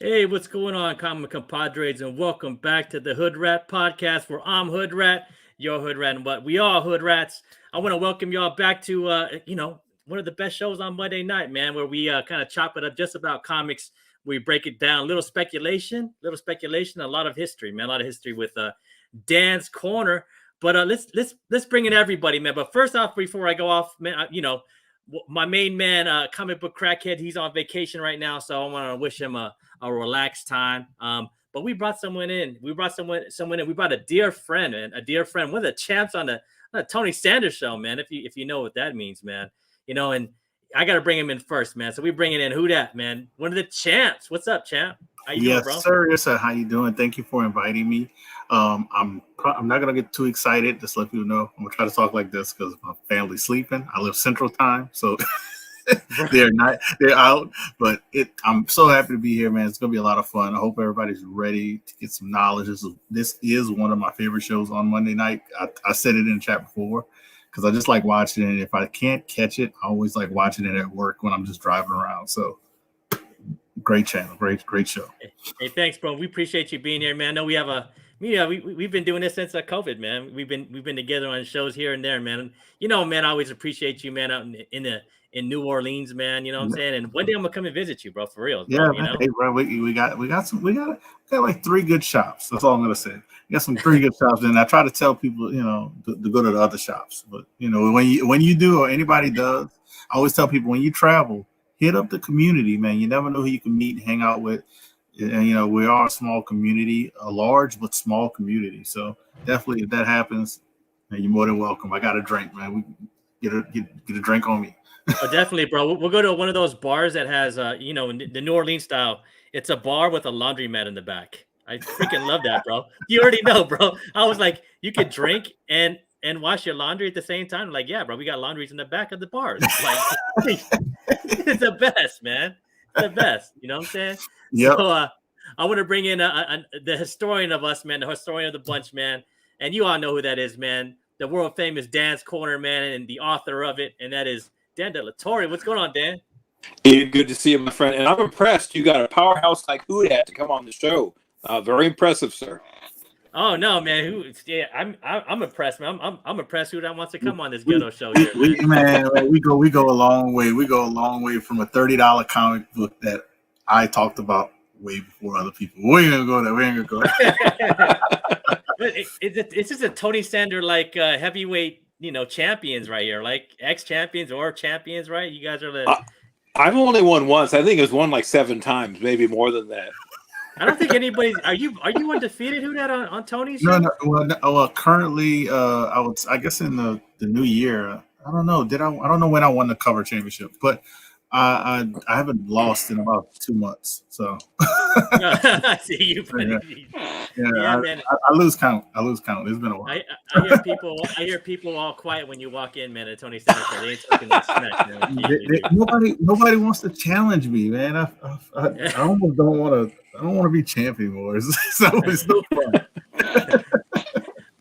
Hey, what's going on, comic compadres, and welcome back to the Hoodrat podcast, where I'm Hoodrat, your Hoodrat, and what we all Hoodrats. I want to welcome y'all back to one of the best shows on Monday night, man, where we kind of chop it up just about comics. We break it down, a lot of history, man, a lot of history with Dan's Corner. But let's bring in everybody, man. But first off, before I go off, man, my main man, comic book crackhead, he's on vacation right now, so I want to wish him a relaxed time. But we brought someone in. We brought someone in. We brought a dear friend, man, one of the champs on the Tony Sanders show, man. If you know what that means, man. And I got to bring him in first, man. So we bringing in Hoodrat, man, one of the champs. What's up, champ? How you doing, bro? Sir. Yes, sir. How you doing? Thank you for inviting me. I'm not gonna get too excited. Just let people know I'm gonna try to talk like this because my family's sleeping. I live Central Time, so they're out. But I'm so happy to be here, man. It's gonna be a lot of fun. I hope everybody's ready to get some knowledge. This is one of my favorite shows on Monday night. I said it in the chat before because I just like watching it. If I can't catch it, I always like watching it at work when I'm just driving around. So. Great channel, great show. Hey, thanks, bro. We appreciate you being here, man. No, we've been doing this since COVID, man. We've been together on shows here and there, man. Man, I always appreciate you, man, out in New Orleans, man. You know what I'm saying? And one day I'm gonna come and visit you, bro, for real. Yeah, bro, Hey, bro, we got like 3 good shops. That's all I'm gonna say. We got some 3 good shops, and I try to tell people, to go to the other shops. But when you do or anybody does, I always tell people when you travel, hit up the community, man. You never know who you can meet and hang out with. And, we are a small community, a large but small community. So definitely if that happens, man, you're more than welcome. I got a drink, man. We get a drink on me. Oh, definitely, bro. We'll go to one of those bars that has, the New Orleans style. It's a bar with a laundromat in the back. I freaking love that, bro. You already know, bro. I was like, you could drink and wash your laundry at the same time. Like, yeah, bro, we got laundries in the back of the bars. Like, it's the best, man. It's the best. You know what I'm saying? Yeah. So I want to bring in the historian of us, man, the historian of the bunch, man. And you all know who that is, man. The world famous Dan's Corner, man, and the author of it. And that is Dan De La Torre. What's going on, Dan? Good to see you, my friend. And I'm impressed. You got a powerhouse like Hoodrat to come on the show. Very impressive, sir. Oh no, man! I'm impressed, man. I'm impressed. Who that wants to come on this ghetto show here, man? We go a long way. We go a long way from a $30 comic book that I talked about way before other people. We ain't gonna go there. We ain't gonna go there. But it's just a Tony Sander like heavyweight, champions right here, like ex-champions or champions, right? You guys are the. I've only won once. I think it's won like 7 times, maybe more than that. I don't think anybody's. Are you undefeated? Who that on Tony's show? No. Well, currently, I guess in the new year. I don't know. I don't know when I won the cover championship, but I haven't lost in about 2 months. So I see you. Man. I lose count. It's been a while. I hear people all quiet when you walk in, man. At Tony Center, they ain't talking that smack, man. Nobody wants to challenge me, man. I almost don't want to. I don't want to be champ anymore. It's no fun.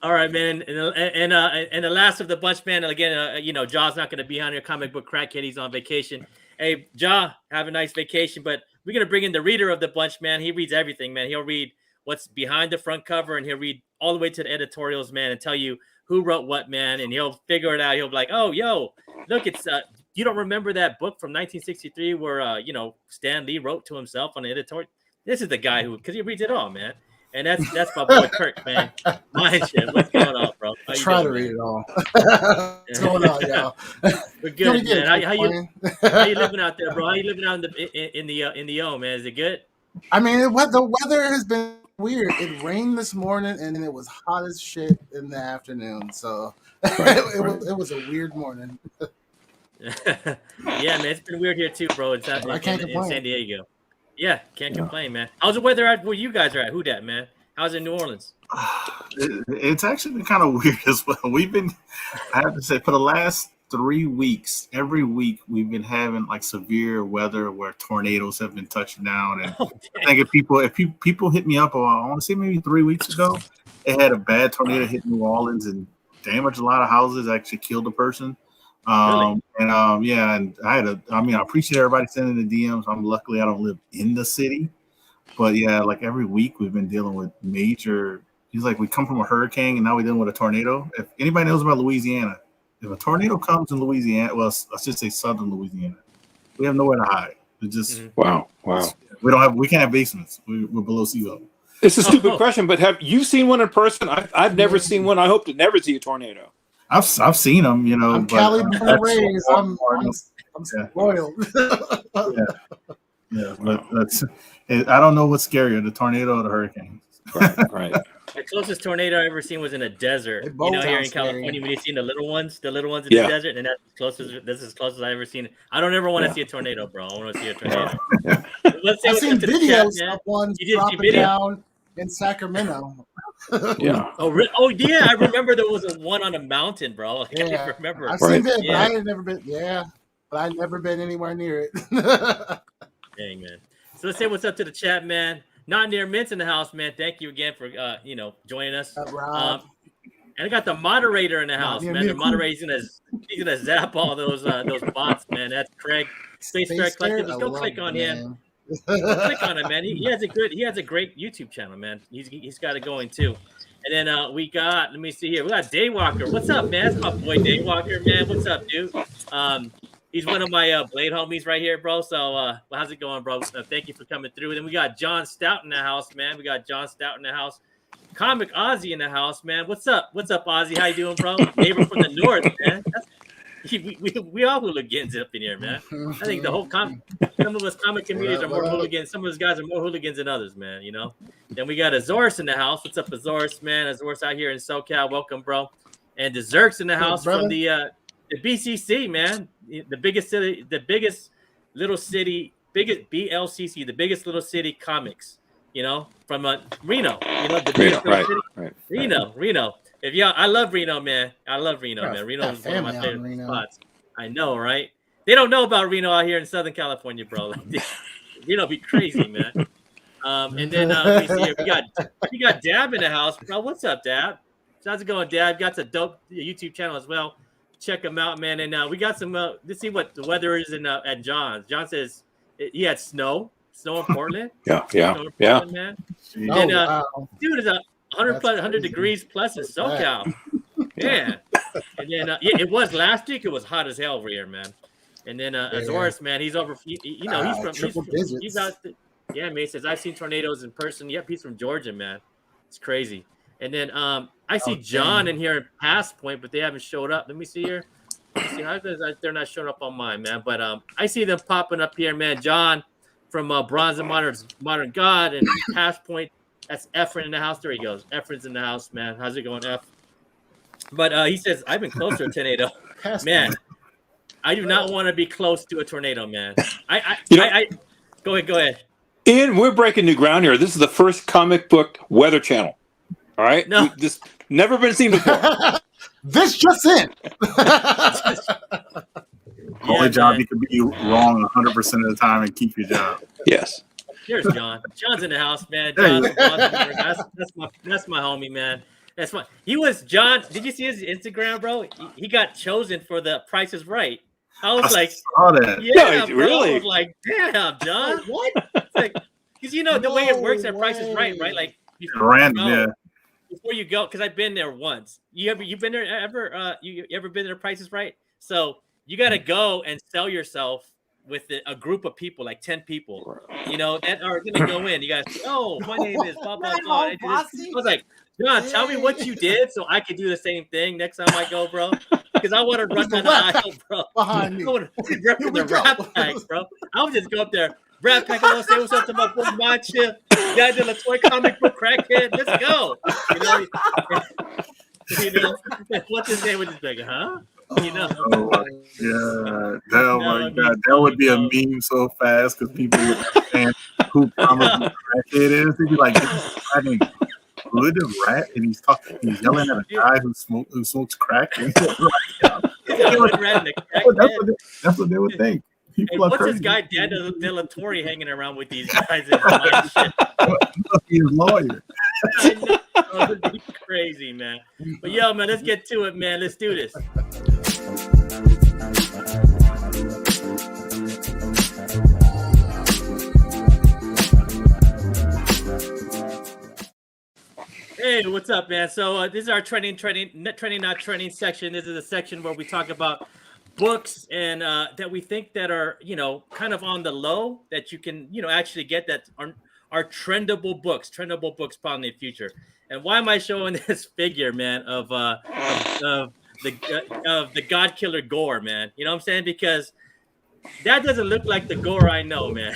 All right, man, and the last of the bunch, man. Again, Jaw's not going to be on your comic book crackhead. He's on vacation. Hey, Jaw, have a nice vacation. But we're going to bring in the reader of the bunch, man. He reads everything, man. He'll read what's behind the front cover, and he'll read all the way to the editorials, man, and tell you who wrote what, man. And he'll figure it out. He'll be like, oh, yo, look, it's you don't remember that book from 1963 where Stan Lee wrote to himself on the editorial? This is the guy because he reads it all, man. And that's my boy Kirk, man. My shit. What's going on, bro? I try to read it all. What's going on, y'all? We're good, man. How you living out there, bro? How you living out in the O, man? Is it good? I mean, the weather has been weird. It rained this morning, and then it was hot as shit in the afternoon. So it was a weird morning. Yeah, man. It's been weird here too, bro. It's I can't complain. In San Diego. Yeah, can't complain, man. How's the weather at where you guys are at? Who that, man? How's it in New Orleans? It's actually been kind of weird as well. I have to say, for the last 3 weeks, every week we've been having like severe weather where tornadoes have been touching down. And I think if people hit me up, I want to say maybe 3 weeks ago, they had a bad tornado hit New Orleans and damaged a lot of houses, actually killed a person. Really? And I appreciate everybody sending the DMs. Luckily I don't live in the city. But yeah, like every week we've been dealing with major. He's like, we come from a hurricane and now we're dealing with a tornado. If anybody knows about Louisiana, if a tornado comes in Louisiana, well, let's just say southern Louisiana, we have nowhere to hide. We just wow. We can't have basements. We're below sea level. It's a stupid question, but have you seen one in person? I've never seen one. I hope to never see a tornado. I've seen them, you know. I'm but Cali born and raised. I'm spoiled. Yeah, but I don't know what's scarier, the tornado or the hurricane. Right. The closest tornado I ever seen was in a desert. They both You know, here in sound scary. California, when you seen the little ones in the desert, and that's as close as this is as close as I ever seen. I don't ever want to see a tornado, bro. I want to see a tornado. Let's say I've what's seen up to the videos chat, man. of ones You did see dropping video? down in Sacramento. Yeah. Oh yeah, I remember there was a one on a mountain, bro. I Yeah. can't remember. I've seen it, Yeah. but I had never been. Yeah, but I've never been anywhere near it. Dang, man. So let's say what's up to the chat, man. Not near Mint's in the house, man. Thank you again for joining us. Rob. And I got the moderator in the house, near man. me, The moderator, he's gonna zap all those bots, man. That's Craig. Space Fair Collective. Just go click on him. Click on him, man. He has a great YouTube channel, man. He's got it going too. And then we got, let me see here. We got Daywalker. What's up, man? That's my boy Daywalker, man. What's up, dude? He's one of my Blade homies right here, bro. So how's it going, bro? Thank you for coming through. Then we got John Stout in the house, man. We got John Stout in the house. Comic Ozzy in the house, man. What's up? What's up, Ozzy? How you doing, bro? Neighbor from the north, man. We all hooligans up in here, man. I think the whole some of us comic comedians are more hooligans. Some of us guys are more hooligans than others, man. You know. Then we got Azorus in the house. What's up, Azorus, man? Azorus out here in SoCal. Welcome, bro. And Desert's in the house from the BCC, man. The biggest city, the biggest little city, biggest BLCC, the biggest little city comics. You know, from Reno. You know, the Reno, right. Reno. If y'all, I love Reno, man. I love Reno, man. Reno is one of my family out in favorite Reno. spots. I know, right? They don't know about Reno out here in Southern California, bro. Reno be crazy, man. And then let me see here. We got Dab in the house, bro. What's up, Dab? How's it going, Dab? Got a dope YouTube channel as well. Check him out, man. And we got some. Let's see what the weather is at John's. John says he had snow in Portland. Yeah. Portland, man. And Wow. dude, it's 100 degrees plus in SoCal. Yeah. And then it was last week. It was hot as hell over here, man. And then Azorus, man, he's over. He's from triple digits. He's out. Yeah, man. He says I've seen tornadoes in person. Yep, he's from Georgia, man. It's crazy. And then I see John in here in Pass Point, but they haven't showed up. Let me see here. Let's see how they're not showing up on mine, man. But I see them popping up here, man. John from Bronze and Modern God and Pass Point. That's Efren in the house. There he goes. Efren's in the house, man. How's it going, F? But he says I've been close to a tornado, man. I do not want to be close to a tornado, man. Go ahead. Ian, we're breaking new ground here. This is the first comic book weather channel. All right? No. This never been seen before. This just in. Only job you could be wrong 100% of the time and keep your job. Yes. Here's John. John's in the house, man. John, that's my homie, man. That's my. He was John. Did you see his Instagram, bro? He got chosen for the Price is Right. I was like, saw that. yeah, No, bro. really? I was like, damn, John. What? Because you know the way it works at Price is Right, right? Like Random, before you go, because I've been there once. You been there ever? You ever been there? Price is Right. So you got to go and sell yourself with a group of people, like 10 people, you know, that are going to go in. You guys, my name is blah, blah, blah. I was like, John, tell me what you did so I could do the same thing next time I go, bro. Because I want to run down the aisle, bro. Behind me. I want to rep the rap packs, bro. I would just go up there, rap pack, hello, say what's up to my boy, Mancha. Guys in the toy comic book crackhead. Let's go. What's his name? Would just be like, huh? You know? Oh my God. That would be a meme so fast because people would understand who comic crackhead is. They'd be like, I mean, good rat, and he's yelling at a guy who smokes crack. That's what they would think. Hey, what's this guy Dan De La Torre hanging around with these guys? And shit? He must be his lawyer. I know. Oh, this is crazy, man. But yo, man, let's get to it, man. Let's do this. Hey, what's up, man? So this is our trending, not trending section. This is a section where we talk about books and that we think that are, kind of on the low that you can, actually get that are trendable books probably in the future. And why am I showing this figure, man, of the God Killer Gore, man? You know what I'm saying? Because that doesn't look like the Gore I know, man.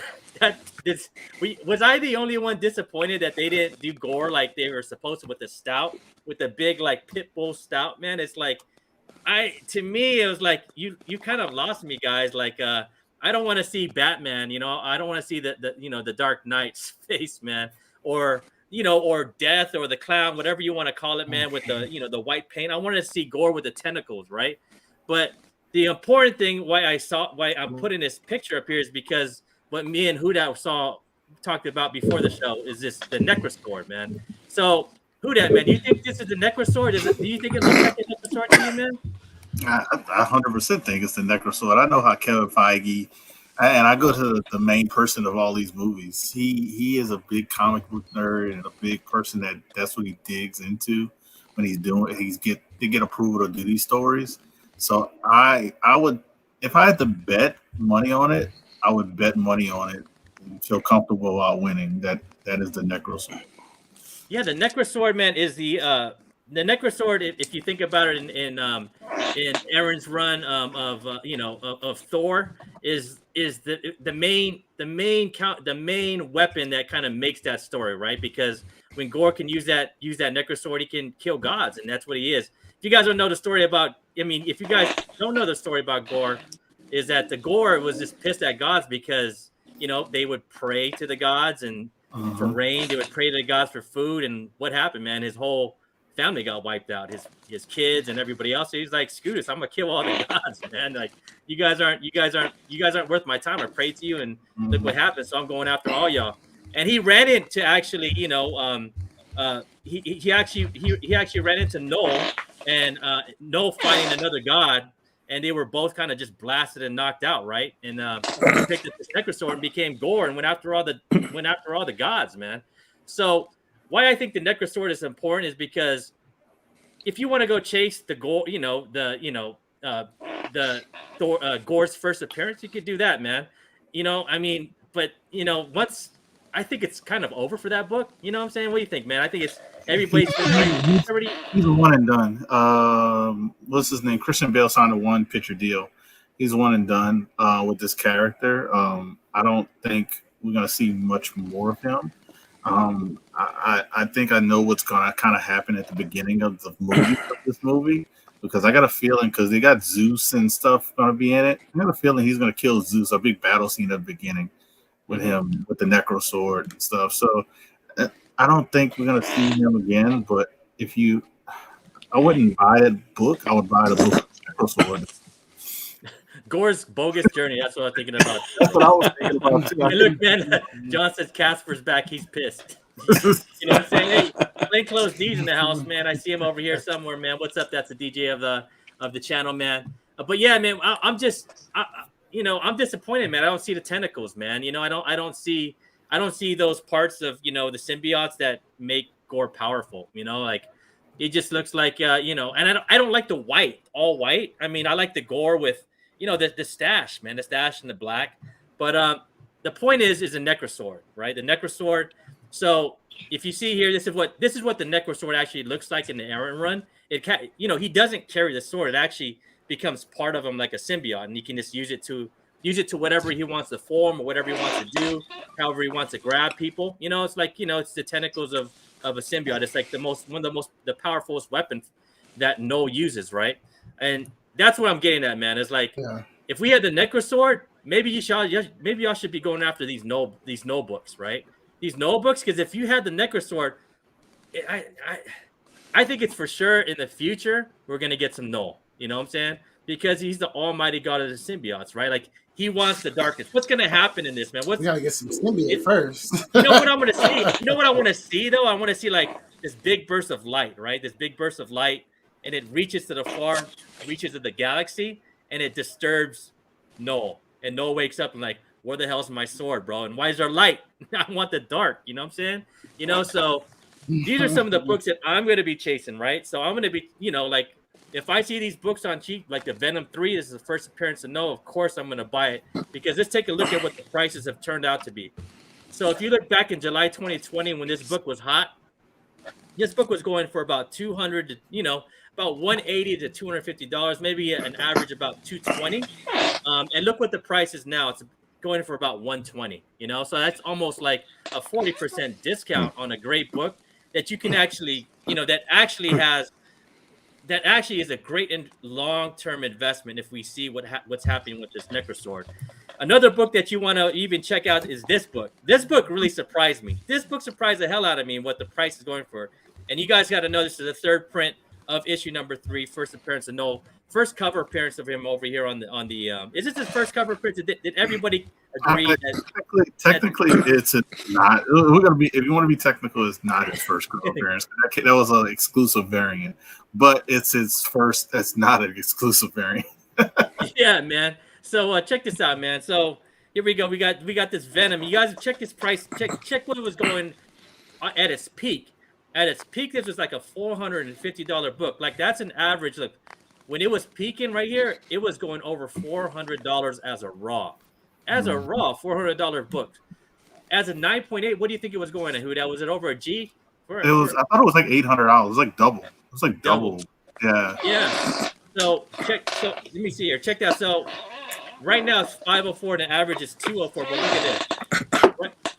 Was I the only one disappointed that they didn't do Gore like they were supposed to with the stout, with the big like pit bull stout, man? It's like to me it was like you kind of lost me, guys. Like I don't want to see Batman, I don't want to see the Dark Knight's face, man, or or Death or the Clown, whatever you want to call it, man, with the the white paint. I wanted to see Gore with the tentacles, right? But the important thing why I'm putting this picture up here is because what me and Hoodrat talked about before the show is the Necrosword, man. So Hoodrat, man, do you think this is the Necrosword? Do you think it looks like a Necrosword to you, man? I 100% think it's the Necrosword. I know how Kevin Feige, and I go to the main person of all these movies. He is a big comic book nerd and a big person that's what he digs into when he's get approval to do these stories. So I would, if I had to bet money on it, I would bet money on it and feel comfortable about winning. That is the Necrosword. Yeah, the Necrosword, man, is the Necrosword. If you think about it in Aaron's run of Thor, is the main weapon that kind of makes that story, right? Because when Gore can use that Necrosword, he can kill gods, and that's what he is. If you guys don't know the story about, if you guys don't know the story about Gore, is that the Gore was just pissed at gods because they would pray to the gods and for rain, they would pray to the gods for food, and what happened, man? His whole family got wiped out, his kids and everybody else. So he's like, screw this, I'm gonna kill all the gods, man. Like you guys aren't worth my time. I prayed to you, and look what happened. So I'm going after all y'all. And he ran into actually, he actually ran into Noel, and Noel fighting another god, and they were both kind of just blasted and knocked out, right? And he picked up the Necrosword and became Gore and went after all the gods, man. So why I think the Necrosword is important is because if you want to go chase the Gore, Gore's first appearance, you could do that, man. But once I think it's kind of over for that book. You know what I'm saying? What do you think, man? I think it's everybody's already. He's a one and done. What's his name? Christian Bale signed a one picture deal. He's one and done with this character. I don't think we're gonna see much more of him. I think I know what's gonna kind of happen at the beginning of the movie of this movie, because I got a feeling, because they got Zeus and stuff gonna be in it. I got a feeling he's gonna kill Zeus. A big battle scene at the beginning with him with the Necrosword and stuff. So I don't think we're gonna see him again. But I wouldn't buy a book. I would buy the book of Necrosword. Gore's bogus journey. That's what I'm thinking about. That's what I was thinking about too. Hey, look, man. John says Casper's back. He's pissed. You know what I'm saying? Hey, plainclothes D's in the house, man. I see him over here somewhere, man. What's up? That's the DJ of the channel, man. But yeah, man. I'm disappointed, man. I don't see the tentacles, man. I don't see those parts of the symbiotes that make Gore powerful. Like it just looks like and I don't like the white, all white. I like the Gore with the stash, man, the stash and the black. But the point is a Necrosword, right? The Necrosword. So if you see here, this is what the Necrosword actually looks like in the Aaron run. He doesn't carry the sword. It actually becomes part of him like a symbiote, and he can just use it to whatever he wants to form or whatever he wants to do, however he wants to grab people. It's like it's the tentacles of a symbiote. It's like the powerful weapon that Noel uses, right? And that's what I'm getting at, man. It's like if we had the Necrosword, maybe y'all should be going after these Noel books, right? These Noel books, because if you had the Necrosword, I think it's for sure in the future we're gonna get some Noel. You know what I'm saying? Because he's the almighty god of the symbiotes, right? Like he wants the darkness. What's gonna happen in this, man? We gotta get some symbiote first. You know what I'm gonna see? You know what I want to see though? I want to see like this big burst of light, right? This big burst of light, and it reaches to the far reaches of the galaxy, and it disturbs Noel. And Noel wakes up and like, where the hell's my sword, bro? And why is there light? I want the dark. You know what I'm saying? So these are some of the books that I'm going to be chasing, right? So I'm going to be, like if I see these books on cheap, like the Venom 3, this is the first appearance of No, of course I'm going to buy it, because let's take a look at what the prices have turned out to be. So if you look back in July 2020, when this book was hot, this book was going for about 200 to, about 180 to $250, maybe an average about 220. And look what the price is now. It's going for about 120, so that's almost like a 40% discount on a great book that you can actually, that actually is a great and long-term investment if we see what's happening with this Necrosword. Another book that you want to even check out is this book. This book really surprised me. This book surprised the hell out of me what the price is going for. And you guys got to know this is the third print of issue number 3, first appearance of Noel, first cover appearance of him over here on the. Is this his first cover appearance? Did everybody agree? Technically, it's not. We're gonna be. If you want to be technical, it's not his first cover appearance. That was an exclusive variant, but it's his first. That's not an exclusive variant. Yeah, man. So check this out, man. So here we go. We got this Venom. You guys check this price. Check what it was going at its peak. At its peak, this was like a $450 book. Like that's an average. Look, when it was peaking right here, it was going over $400 as a raw. As a raw $400 book. As a 9.8, what do you think it was going at? That was it over a G? I thought it was like $800. It was like double. It was like double. Yeah. Yeah. So let me see here. Check that. So right now it's 504 and the average is 204. But look at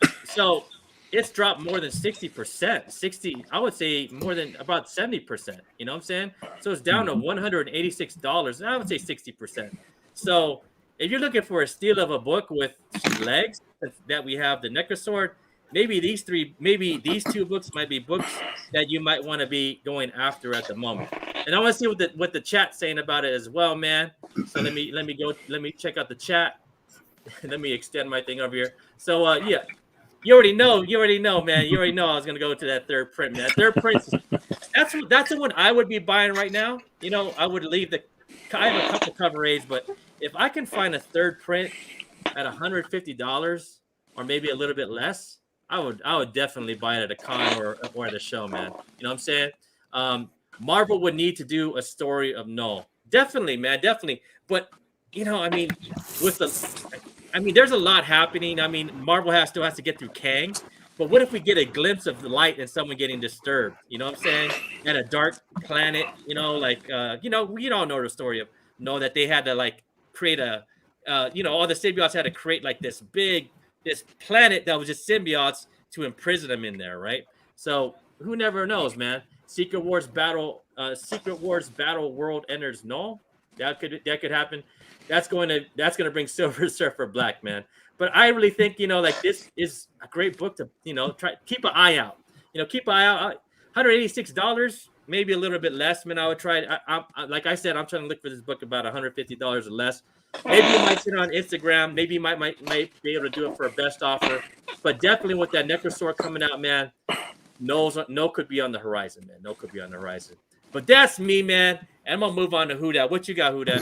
this. So it's dropped more than 60%. 60, I would say more than about 70%. You know what I'm saying? So it's down to $186. I would say 60%. So if you're looking for a steal of a book with legs that we have the Necrosword, maybe these two books might be books that you might want to be going after at the moment. And I want to see what the chat's saying about it as well, man. So let me check out the chat. Let me extend my thing over here. So yeah. You already know, man. You already know I was gonna go to that third print, man. Third print, that's the one I would be buying right now. I would leave I have a couple cover aids, but if I can find a third print at $150 or maybe a little bit less, I would definitely buy it at a con or at a show, man. You know what I'm saying? Marvel would need to do a story of Null. Definitely, man, definitely. But there's a lot happening. Marvel still has to get through Kang. But what if we get a glimpse of the light and someone getting disturbed? You know what I'm saying? At a dark planet, we all know the story of that they had to create all the symbiotes had to create this planet that was just symbiotes to imprison them in there, right? So who never knows, man? Secret Wars Battle World enters Null. That could happen. That's going to bring Silver Surfer Black, man. But I really think this is a great book to try keep an eye out. Keep an eye out. $186, maybe a little bit less. Man, I would try. Like I said, I'm trying to look for this book about $150 or less. Maybe you might see it on Instagram. Maybe you might be able to do it for a best offer. But definitely with that Necrosword coming out, man, no could be on the horizon, man. No could be on the horizon. But that's me, man. And I'm gonna move on to Hoodrat. What you got, Hoodrat?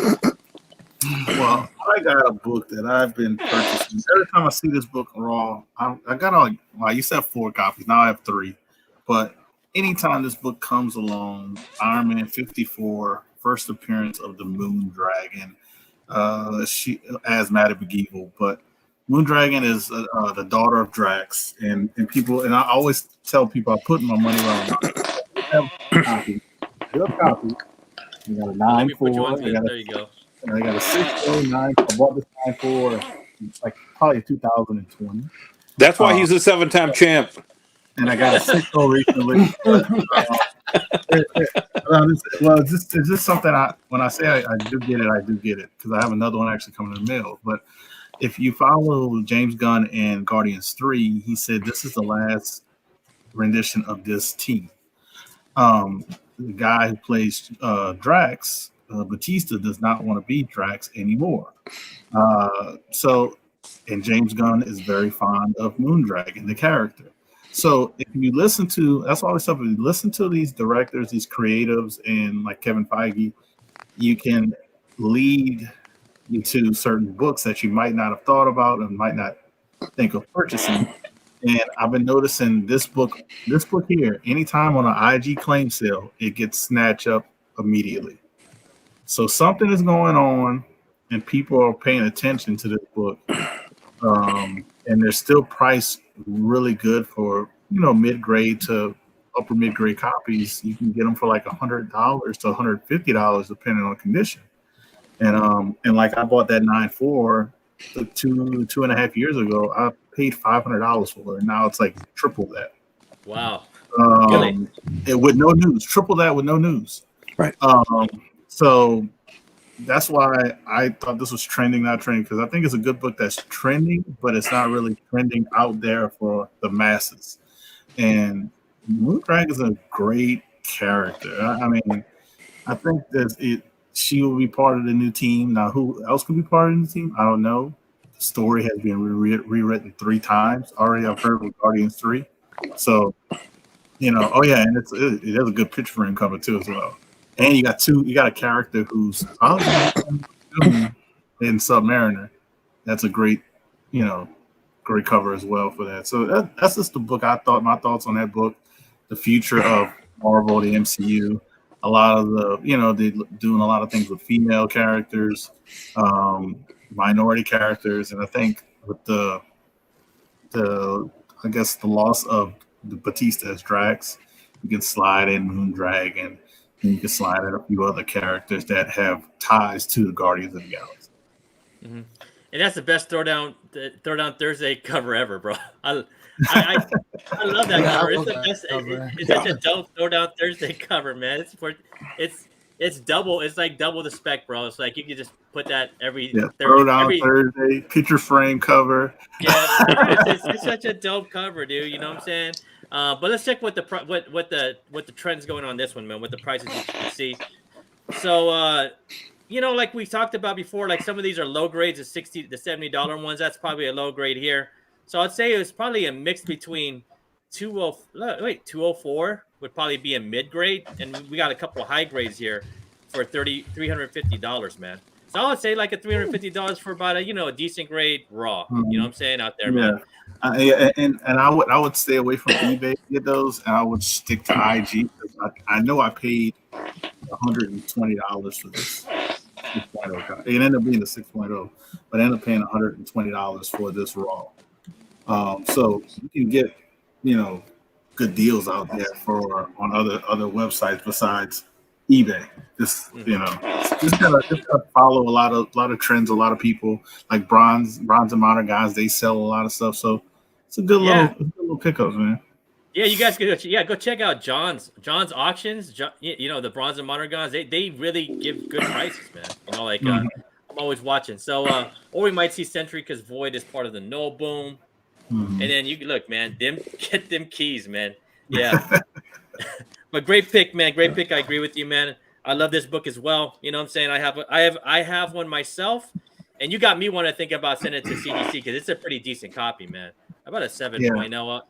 Well, I got a book that I've been purchasing. Every time I see this book raw, I got on. Well, I used to have 4 copies. Now I have 3. But anytime this book comes along, Iron Man 54, first appearance of the Moon Dragon. She asthmatic evil, but Moon Dragon is the daughter of Drax, and people. And I always tell people I put my money around. I have a copy. I got a 9.4. There you go. And I got a 6.09. I bought this 9.4. It's like probably 2020. That's why he's a 7-time champ. And I got a 6.0 recently. It's just something when I say I do get it because I have another one actually coming in the mail. But if you follow James Gunn and Guardians 3, he said this is the last rendition of this team. The guy who plays Drax, Batista, does not want to be Drax anymore. And James Gunn is very fond of Moondragon, the character. So if you listen to, that's always something. You listen to these directors, these creatives, and like Kevin Feige, you can lead you to certain books that you might not have thought about and might not think of purchasing. And I've been noticing this book here, anytime on an IG claim sale, it gets snatched up immediately. So something is going on, and people are paying attention to this book. And they're still priced really good for mid-grade to upper mid-grade copies. You can get them for like $100 to $150 depending on condition. And like I bought that 9.4 two and a half years ago. I paid $500 for it. Now it's like triple that. Wow. It with no news, triple that with no news. Right. So that's why I thought this was trending, not trending, because I think it's a good book that's trending, but it's not really trending out there for the masses. And Hoodrat is a great character. I mean, I think that she will be part of the new team. Now, who else could be part of the new team? I don't know. The story has been rewritten 3 times already. I've heard with Guardians 3. So, oh yeah, and it has a good picture frame cover too as well. And you got a character who's in Submariner. That's a great, great cover as well for that. So that's just the book. My thoughts on that book, the future of Marvel, the MCU. A lot of they're doing a lot of things with female characters, minority characters, and I think with the loss of the Batista as Drax, you can slide in Moondragon, and you can slide in a few other characters that have ties to the Guardians of the Galaxy. Mm-hmm. And that's the best Throwdown Thursday cover ever, bro. I love that cover. It's the best. It's such a dope Throwdown Thursday cover, man. It's double. It's like double the spec, bro. It's like you can just put that every Thursday picture frame cover. Yeah, it's such a dope cover, dude. You know what I'm saying? But let's check what the trends going on this one, man. What the prices you see. So like we talked about before, like some of these are low grades, the $60 to $70 ones. That's probably a low grade here. So I'd say it was probably a mix between 204 would probably be a mid grade, and we got a couple of high grades here for $350, man. So I would say like a $350 for about a decent grade raw. You know what I'm saying out there, man. And I would stay away from eBay to get those, and I would stick to IG because I know I paid $120 for this 6.0. It ended up being the 6.0, but I ended up paying $120 for this raw. So you can get good deals out there on other websites besides eBay. Just gotta follow a lot of trends. A lot of people like bronze and modern guys, they sell a lot of stuff. So it's a good little pickups, man. Yeah, you guys go check out John's auctions. The bronze and modern guys, they really give good prices, man. I'm always watching. So or we might see Sentry because Void is part of the No Boom. And then you look, man, get them keys, man. Yeah. But great pick, man. Great pick. I agree with you, man. I love this book as well. You know what I'm saying? I have one myself, and you got me want to think about sending it to CGC because it's a pretty decent copy, man. About a 7.0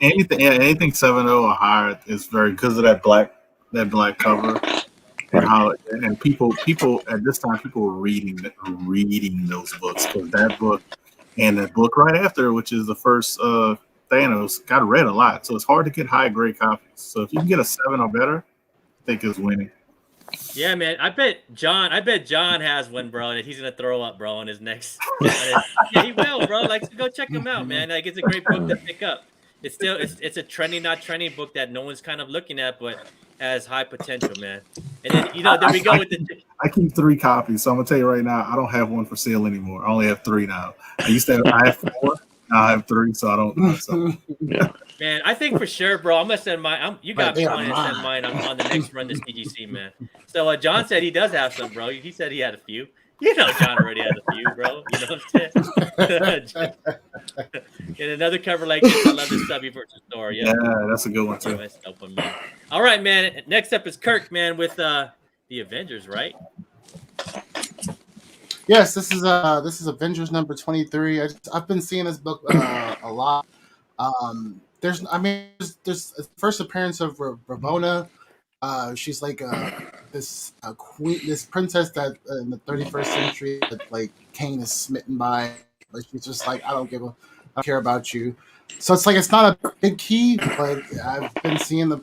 anything 7.0 or higher is very because of that black cover. And people at this time were reading those books because that book and the book right after, which is the first Thanos, got read a lot. So it's hard to get high grade copies. So if you can get a 7 or better, I think it's winning. Yeah, man. I bet John has one, bro, and he's gonna throw up, bro, on his next. Yeah, he will, bro. Like, go check him out, man. Like, it's a great book to pick up. It's a trendy, not trendy book that no one's kind of looking at, but has high potential, man. And then then we go with the. I keep 3 copies, so I'm gonna tell you right now, I don't have one for sale anymore. I only have 3 now. I have 4. Now I have 3, so I don't. So. Man, I think for sure, bro. I'm gonna send mine. You got me wanting to send mine on the next run to CGC, man. So John said he does have some, bro. He said he had a few. John already has a few, bro. You know what I'm saying? And another cover like this, I love this Subby versus Thor. Yeah, that's a good one too. All right, man. Next up is Kirk, man, with the Avengers, right? Yes, this is Avengers number 23. I've been seeing this book a lot. There's the first appearance of Ravonna. She's like this queen, this princess that in the 31st century that like Kane is smitten by, but she's just like, I don't give I care about you. So it's like it's not a big key, but I've been seeing the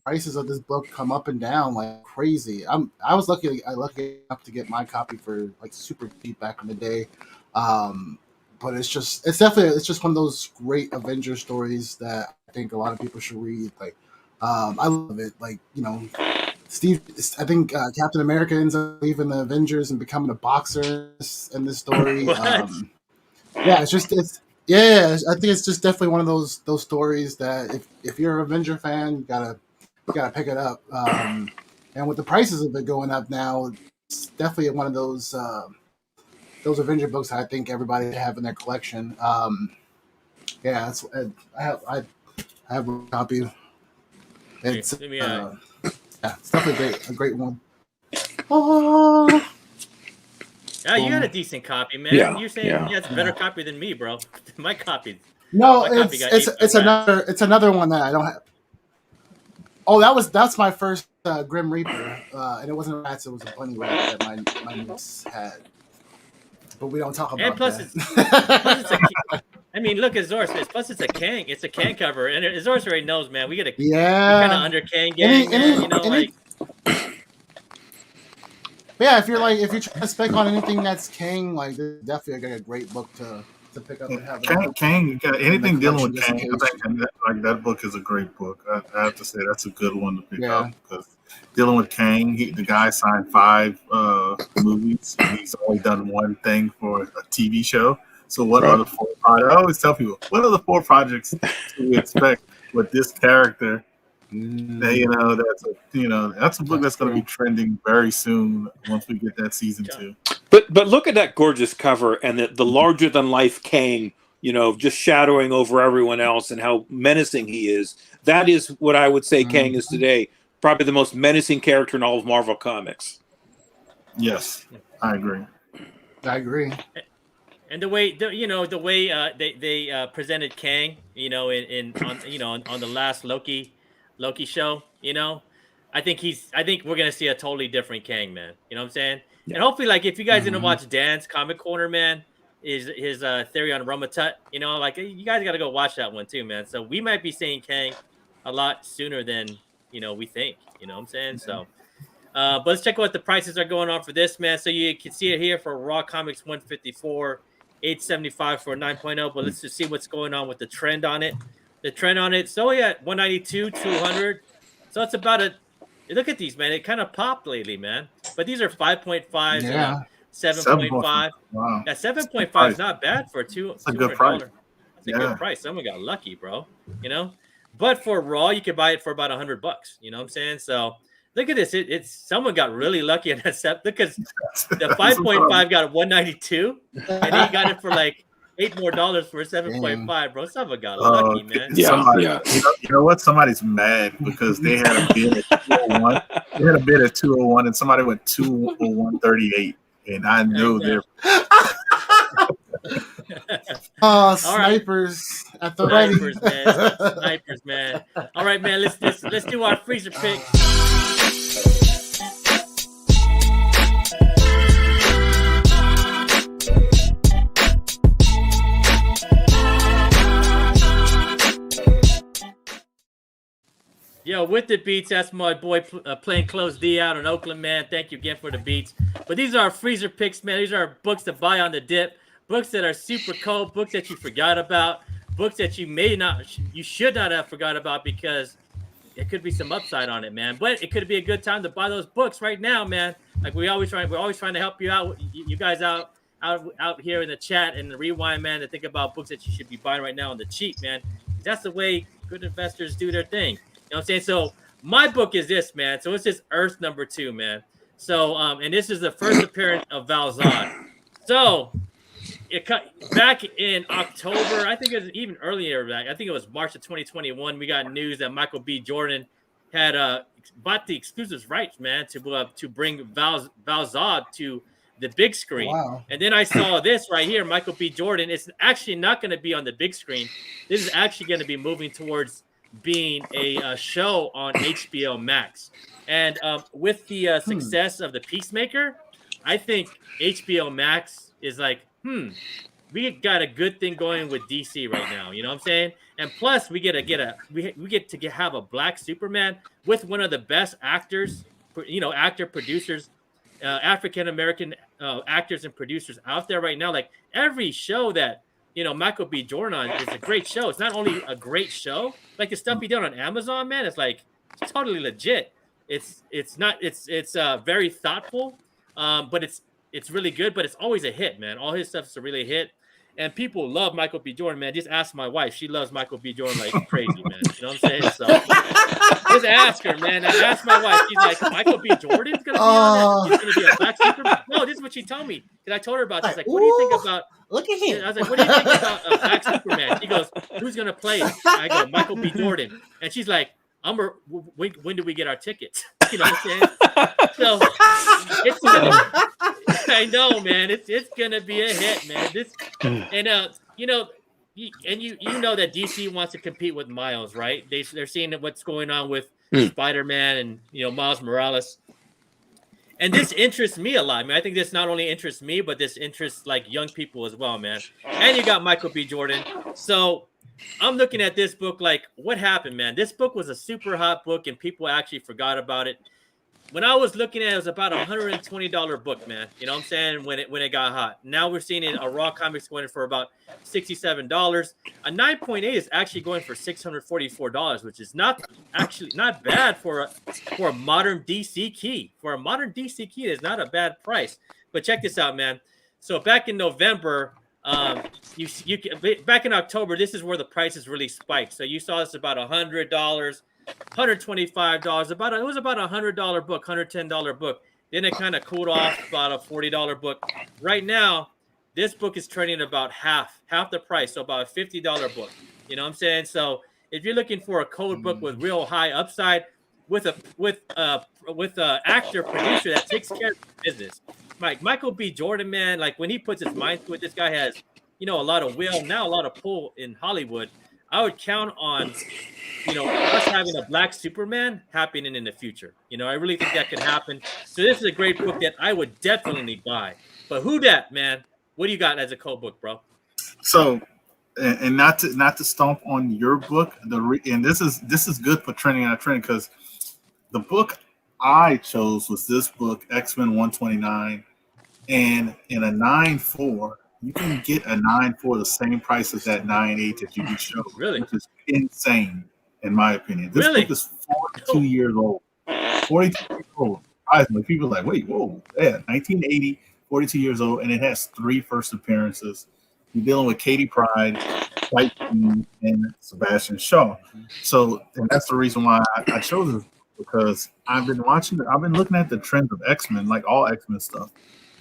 prices of this book come up and down like crazy. I was lucky enough to get my copy for like super cheap back in the day. But it's just one of those great Avengers stories that I think a lot of people should read. Like I love it. Like, I think Captain America ends up leaving the Avengers and becoming a boxer in this story. Yeah, I think it's just definitely one of those stories that if you're an Avenger fan, you gotta pick it up. And with the prices of it going up now, it's definitely one of those Avenger books I think everybody should have in their collection. Yeah, I have a copy. It's it's definitely a great one. Oh. Yeah, you got a decent copy, man. Yeah, You're saying you got a better copy than me, bro. My copy. No, it's another one that I don't have. Oh, that's my first Grim Reaper, and it wasn't rats; it was a bunny rat that my niece had. But we don't talk about and plus that. Plus I mean, look at Zor's. Plus, it's a Kang. It's a Kang cover, and Zor's already knows, man. We got a kind of under Kang gang, man. Yeah, if you're trying to spec on anything that's Kang, like this is definitely a great book to pick up and have. Kang, anything dealing with Kang, I think that book is a great book. I have to say that's a good one to pick up because dealing with Kang, the guy signed 5 movies. He's only done one thing for a TV show. So what are the 4 projects? I always tell people, what are the 4 projects do we expect with this character? That's a book that's going to be trending very soon once we get that season 2. But look at that gorgeous cover and the larger than life Kang, just shadowing over everyone else and how menacing he is. That is what I would say Kang is today. Probably the most menacing character in all of Marvel Comics. Yes, I agree. And the way they presented Kang, on the last Loki show, I think we're gonna see a totally different Kang, man. You know what I'm saying? Yeah. And hopefully, like if you guys didn't watch Dan's Comic Corner, man, his theory on Ramatut, you guys gotta go watch that one too, man. So we might be seeing Kang a lot sooner than we think. You know what I'm saying? So but let's check what the prices are going on for this, man. So you can see it here for Raw Comics 154, 875 for 9.0. But let's just see what's going on with the trend on it. So yeah, 192, 200. So it's about look at these, man. It kind of popped lately, man. But these are 5.5s and 7.5. Wow. Yeah, 7.5 is not bad for That's a good price. That's a good price. Someone got lucky, bro. But for Raw, you could buy it for about $100. You know what I'm saying? So look at this. It's someone got really lucky on that set because the 5.5 got 192, and he got it for like $8 more for a 7.5, bro. Someone got lucky, man. Yeah. You know what? Somebody's mad because they had a bid at 201. They had a bid at 201, and somebody went 201.38, and I know they're. Snipers at the ready. Snipers, man. All right, man. Let's do our freezer picks. Yo, with the beats, that's my boy Plain Clothes D out in Oakland, man. Thank you again for the beats. But these are our freezer picks, man. These are books to buy on the dip. Books that are super cold. Books that you forgot about. Books that you should not have forgot about because it could be some upside on it, man. But it could be a good time to buy those books right now, man. Like we're always trying to help you out, you guys out here in the chat and the rewind, man, to think about books that you should be buying right now on the cheap, man. That's the way good investors do their thing. You know what I'm saying? So my book is this, man. So it's this Earth #2, man. So and this is the first appearance of Val Zod. So back in October, I think it was even earlier back. I think it was March of 2021. We got news that Michael B. Jordan had bought the exclusive rights, man, to bring Val Zod to the big screen. Wow. And then I saw this right here, Michael B. Jordan. It's actually not going to be on the big screen. This is actually going to be moving towards being a show on HBO Max. And with the success of The Peacemaker, I think HBO Max is like, we got a good thing going with DC right now. You know what I'm saying? And plus, we get to have a black Superman with one of the best actors, actor producers, African American actors and producers out there right now. Like every show that Michael B. Jordan on is a great show. It's not only a great show, like the stuff he done on Amazon, man. It's like it's totally legit. It's very thoughtful, but it's really good. But it's always a hit, man. All his stuff is a really hit. And people love Michael B. Jordan, man. Just ask my wife. She loves Michael B. Jordan like crazy, man. You know what I'm saying? So just ask her, man. I asked my wife. She's like, Michael B. Jordan's going to be on it? He's going to be a black Superman? No, this is what she told me. Because I told her about this. She's like, what do you think about... Look at him. I was like, what do you think about a black Superman? She goes, who's going to play it? I go, Michael B. Jordan. And she's like, when do we get our tickets? You know what I'm saying? So it's I know, man. It's gonna be a hit, man. You know that DC wants to compete with Miles, right? They're seeing what's going on with Spider-Man and Miles Morales. And this interests me a lot. I mean, I think this not only interests me, but this interests like young people as well, man. And you got Michael B. Jordan. So I'm looking at this book like, what happened, man? This book was a super hot book, and people actually forgot about it. When I was looking at it, it was about $120 book, man. You know what I'm saying? When it got hot. Now we're seeing it, a Raw Comics going for about $67. A 9.8 is actually going for $644, which is not bad for a modern DC key. For a modern DC key, it's not a bad price. But check this out, man. So back in November, back in October, this is where the prices really spiked. So you saw this about $100, $125. It was about $100 book, $110 book. Then it kind of cooled off, about a $40 book. Right now, this book is trading about half the price, so about a $50 book. You know what I'm saying? So if you're looking for a code book with real high upside, with a actor producer that takes care of the business, Michael B. Jordan, man, like when he puts his mind to it, this guy has a lot of will, now a lot of pull in Hollywood. I would count on us having a black Superman happening in the future. I really think that could happen. So this is a great book that I would definitely buy. But Hoodrat, man, what do you got as a code book, bro? So, and not to stomp on your book, and this is good for trending on trending, because the book I chose was this book, XMen 129, and in a 9.4. You can get a 9.4 the same price as that 9.8 that you just showed. Really? Which is insane, in my opinion. This book is 42 years old. 42 years old. Surprisingly, people are like, wait, whoa. Yeah, 1980, 42 years old, and it has 3 first appearances. You're dealing with Katie Pride, Spike Lee, and Sebastian Shaw. So, and that's the reason why I chose this, because I've been looking at the trends of X-Men, like all X-Men stuff.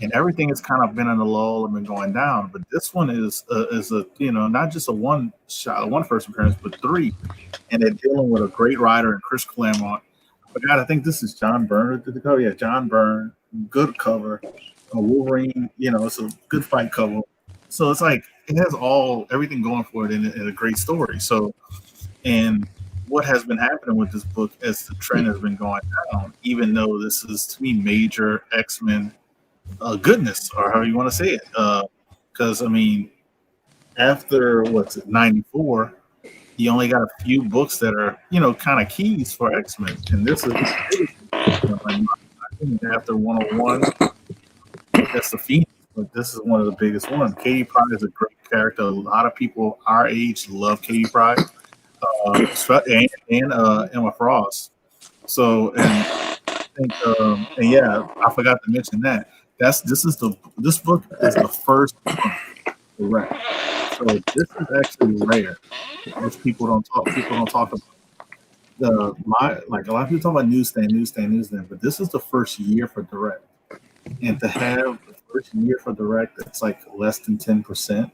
And everything has kind of been in a lull and been going down, but this one is a not just a one first appearance, but 3, and they're dealing with a great writer and Chris Claremont. I think this is John Byrne. Yeah, John Byrne. Good cover. A Wolverine. It's a good fight cover. So it's like it has everything going for it in a great story. So, and what has been happening with this book as the trend has been going down, even though this is to me major X-Men. Goodness, or however you want to say it, because I mean, after 94, you only got a few books that are kind of keys for X-Men, and this is after 101. That's the Phoenix, but this is one of the biggest ones. Katie Pride is a great character. A lot of people our age love Katie Pride, and Emma Frost. So, and I think, and yeah, I forgot to mention that. This book is the first book direct. So this is actually rare. Most people don't talk about like a lot of people talk about newsstand, but this is the first year for direct. And to have the first year for direct that's like less than 10%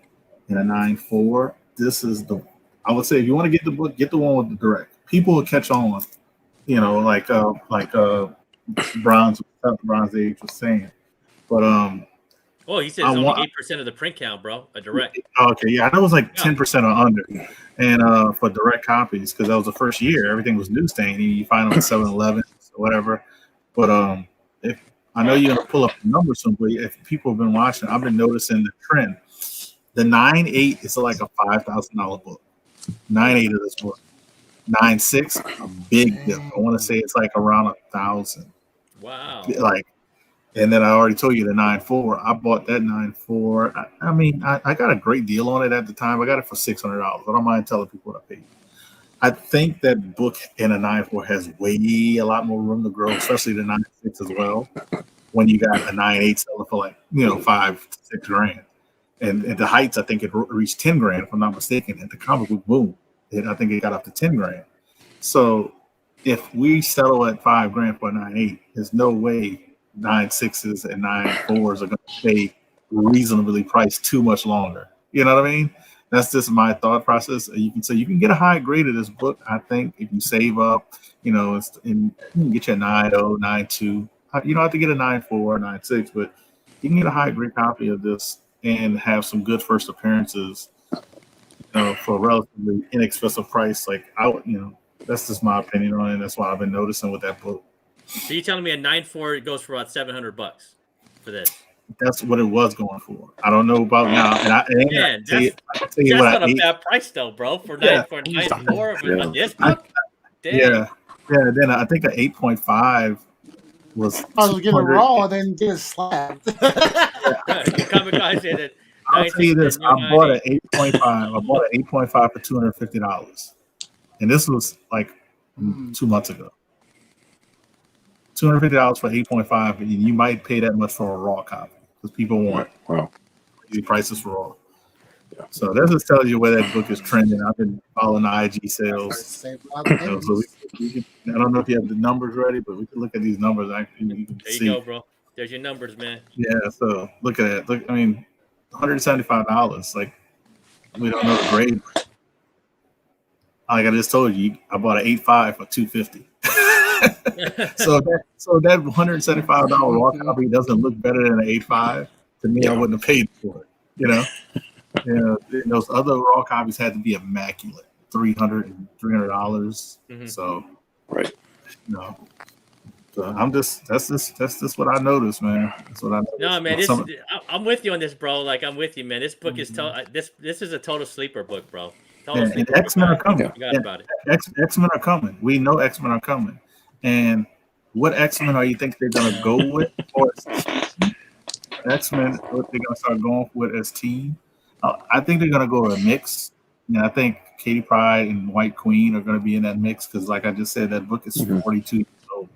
in a 9.4, I would say if you want to get the book, get the one with the direct. People will catch on, like Bronze Age was saying. But he said it's only 8% of the print count, bro. A direct. Okay, yeah, that was like 10% or under, and for direct copies, because that was the first year, everything was newsstand. You find them at 7-Eleven or whatever. But if I know you're gonna pull up the numbers soon, but if people have been watching, I've been noticing the trend The 9.8 is like a $5,000 book. 9.8 of this book. 9.6, a big dip. I want to say it's like around 1,000. Wow. Like, and then I already told you the 9.4. I bought that 9.4. I mean, I got a great deal on it at the time. I got it for $600. I don't mind telling people what I paid. I think that book in a 9.4 has a lot more room to grow, especially the 9.6 as well. When you got a 9.8 selling for like, $5 to $6 grand. And at the heights, I think it reached 10 grand, if I'm not mistaken. At the comic book boom, I think it got up to 10 grand. So if we settle at $5 grand for a 9.8, there's no way 9.6s and 9.4s are going to stay reasonably priced too much longer. You know what I mean? That's just my thought process. You can get a high grade of this book. I think if you save up, you can get you a 9.0, 9.2. You don't have to get a 9.4, 9.6, but you can get a high grade copy of this and have some good first appearances, for a relatively inexpensive price. Like that's just my opinion on it. That's what I've been noticing with that book. So you telling me a 9.4 goes for about $700 for this? That's what it was going for. I don't know about now. And that's not a bad price though, bro. For 9.4 on this book. Yeah. Then I think an 8.5 was. I was getting raw and then get slapped. Comic guy said that. I'll tell you this: I bought an 8.5. I bought an 8.5 for $250, and this was like 2 months ago. $250 for 8.5, and you might pay that much for a raw copy because people want crazy prices for raw. Yeah. So that just tells you where that book is trending. I've been following the IG sales. So we can, I don't know if you have the numbers ready, but we can look at these numbers. Actually, you can there you go, bro. There's your numbers, man. Yeah. So look at it. Look, I mean, $175. Like, we don't know the grade. Like I just told you, I bought an 8.5 for $250. so that $175 raw copy doesn't look better than an 8.5. To me, I wouldn't have paid for it. Those other raw copies had to be immaculate, $300. So so that's just what I noticed, man. That's what I noticed. No, man, I'm with you on this, bro. Like, I'm with you, man. This book is this is a total sleeper book, bro. And X-Men are coming. Forgot about it. X-Men are coming. We know X-Men are coming. And what X-Men are you think they're gonna go with? Or X-Men, what they're gonna start going with as team? I think they're gonna go with a mix. And I think Katie Pryde and White Queen are gonna be in that mix because, like I just said, that book is 42 years old.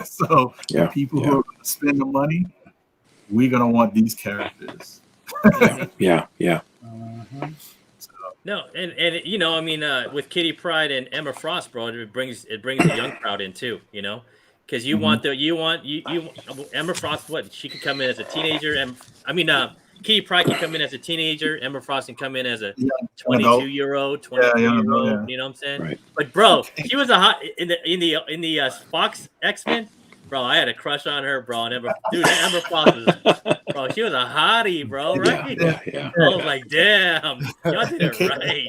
So people who are gonna spend the money, we're gonna want these characters. No, and I mean, with Kitty Pryde and Emma Frost, bro, it brings the young crowd in too, because you want Emma Frost. What, she could come in as a teenager, and Kitty Pryde can come in as a teenager. Emma Frost can come in as a 22-year-old, 23-year-old. You know what I'm saying? Right. But bro, she was a hot in the Fox X-Men. Bro, I had a crush on her, bro. And Emma Frost bro, she was a hottie, bro, right? Yeah. I was like, damn, y'all did it right.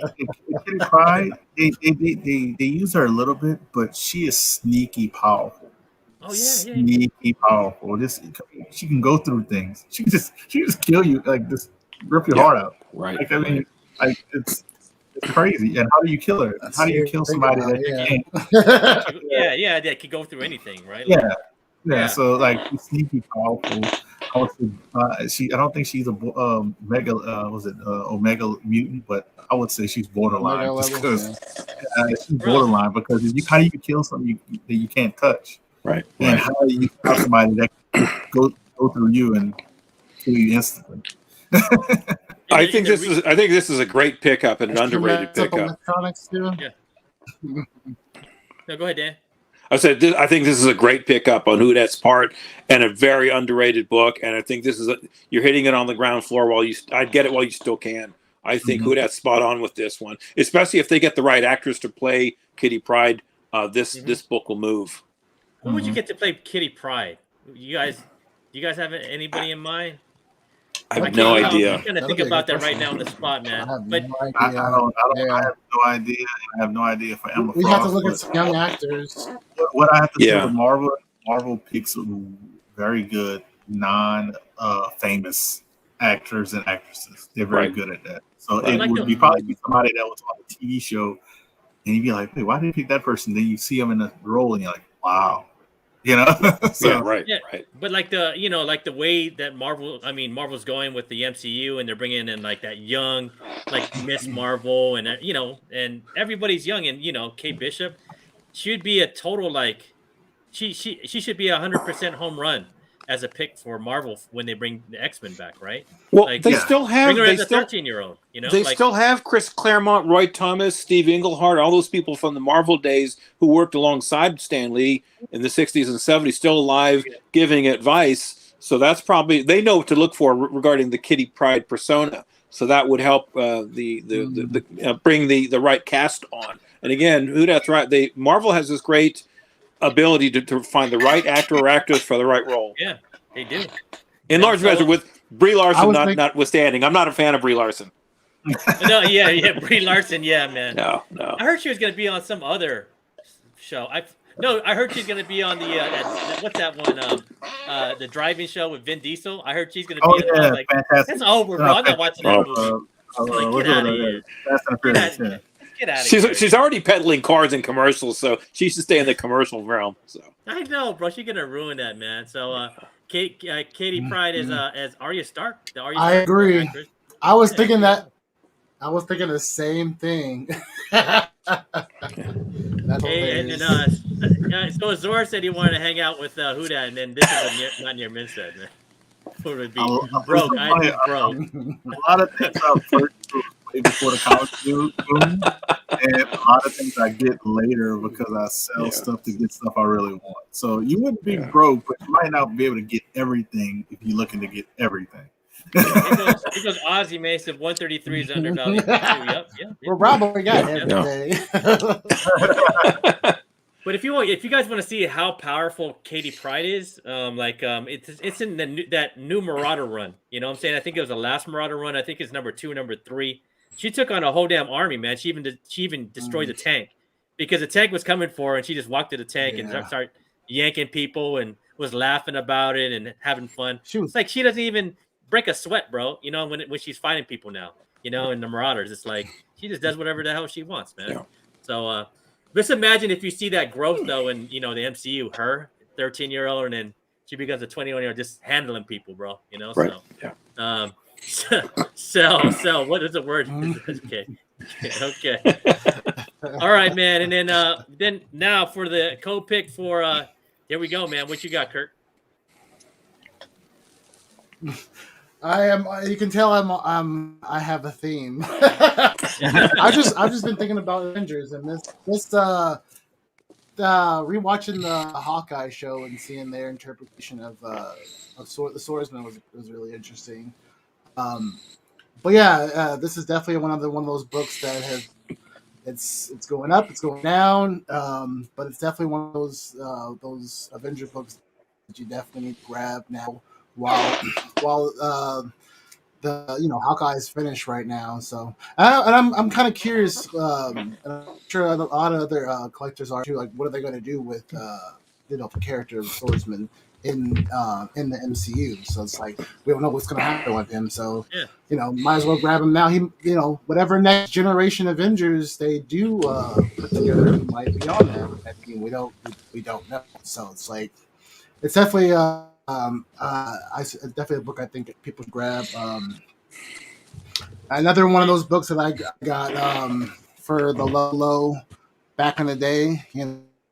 Kitty Pryde, they use her a little bit, but she is sneaky powerful. Oh yeah, sneaky powerful. She can go through things. She just kill you, like just rip your heart out. Right. Like I mean, like it's crazy. And how do you kill her? How do you kill somebody that you can't? That could go through anything, right? Yeah. So like she's sneaky powerful. I don't think she's a Omega mutant, but I would say she's borderline because she's borderline because how do you kill something that you can't touch? Right. And how do you stop somebody that can go through you and kill you instantly? I think this is a great pickup and an underrated pickup. Yeah. No, go ahead, Dan. I said I think this is a great pickup on Hoodrat's part and a very underrated book. And I think this is you're hitting it on the ground floor I'd get it while you still can. I think Hoodrat's spot on with this one, especially if they get the right actress to play Kitty Pryde. This book will move. Who would you get to play Kitty Pryde? You guys have anybody in mind? I have no idea. I'm gonna think about that right now on the spot, man. I have no idea. I have no idea for Emma Frost. We have to look at some young actors. What I have to say with Marvel picks very good non-famous actors and actresses. They're very good at that. So Right. it would be probably be somebody that was on a TV show, and you'd be like, "Wait, why did you pick that person?" Then you see them in the role, and you're like, "Wow," you know. So, yeah, right. But like the like the way that Marvel's going with the MCU, and they're bringing in like that young, like Miss Marvel, and and everybody's young, and Kate Bishop should be a total like she should be 100% home run as a pick for Marvel when they bring the X-Men back, right? Well, Like, they still have bring her as a 13-year-old. They still have Chris Claremont, Roy Thomas, Steve Englehart, all those people from the Marvel days who worked alongside Stan Lee in the 60s and 70s, still alive, giving advice. So that's probably, they know what to look for regarding the Kitty Pryde persona. So that would help bring the right cast on. And again, that's right. Marvel has this great ability to find the right actor or actress for the right role. Yeah, they do. In large measure, with Brie Larson notwithstanding. I'm not a fan of Brie Larson. No, Brie Larson, man. No. I heard she was going to be on some other show. I heard she's going to be on the what's that one? The driving show with Vin Diesel. I heard she's going to be on. Like, fantastic. That's over, bro. I'm not watching that movie. Get out of here. Get out of here. She's already peddling cars in commercials, so she should stay in the commercial realm. So I know, bro. She's gonna ruin that, man. So, Katie Pryde is as Arya Stark. I agree. Actress. I was thinking that. I was thinking the same thing. So Zor said he wanted to hang out with Hoodrat, and then this is not near Minstead, man. It would be broke. I'd be broke. A lot of things I've heard before the comic boom, and a lot of things I get later because I sell stuff to get stuff I really want. So you wouldn't be broke, but you might not be able to get everything if you're looking to get everything. It goes Ozzy Mason 133 is undervalued. Yep. Well, Rob, we got everything. But if you guys want to see how powerful Katie Pryde is, it's in that new Marauder run. You know what I'm saying? I think it was the last Marauder run. I think it's number 2, number 3. She took on a whole damn army, man. She even destroyed the tank because the tank was coming for her, and she just walked to the tank and started yanking people and was laughing about it and having fun. It's like she doesn't even break a sweat, bro. You know, when she's fighting people now, in the Marauders, it's like she just does whatever the hell she wants, man. Yeah. So just imagine if you see that growth though in the MCU, her 13-year-old, and then she becomes a 21-year-old just handling people, bro. Right. So so what is the word? Okay. All right, man. And then now for the co-pick for here we go, man. What you got, Kirk? I am. You can tell I have a theme. I've just been thinking about Avengers and this rewatching the Hawkeye show and seeing their interpretation of the Swordsman was really interesting. But this is definitely one of those books that has it's going up, it's going down, but it's definitely one of those Avenger books that you definitely need to grab now while the Hawkeye is finished right now. So I'm kind of curious. And I'm sure a lot of other collectors are too. Like, what are they going to do with the character of Swordsman in the MCU? So it's like we don't know what's going to happen with him. So might as well grab him now. He whatever next generation Avengers they do put together might be on that team. We don't know. So it's like it's definitely definitely a book I think people should grab. Another one of those books that I got for the low back in the day.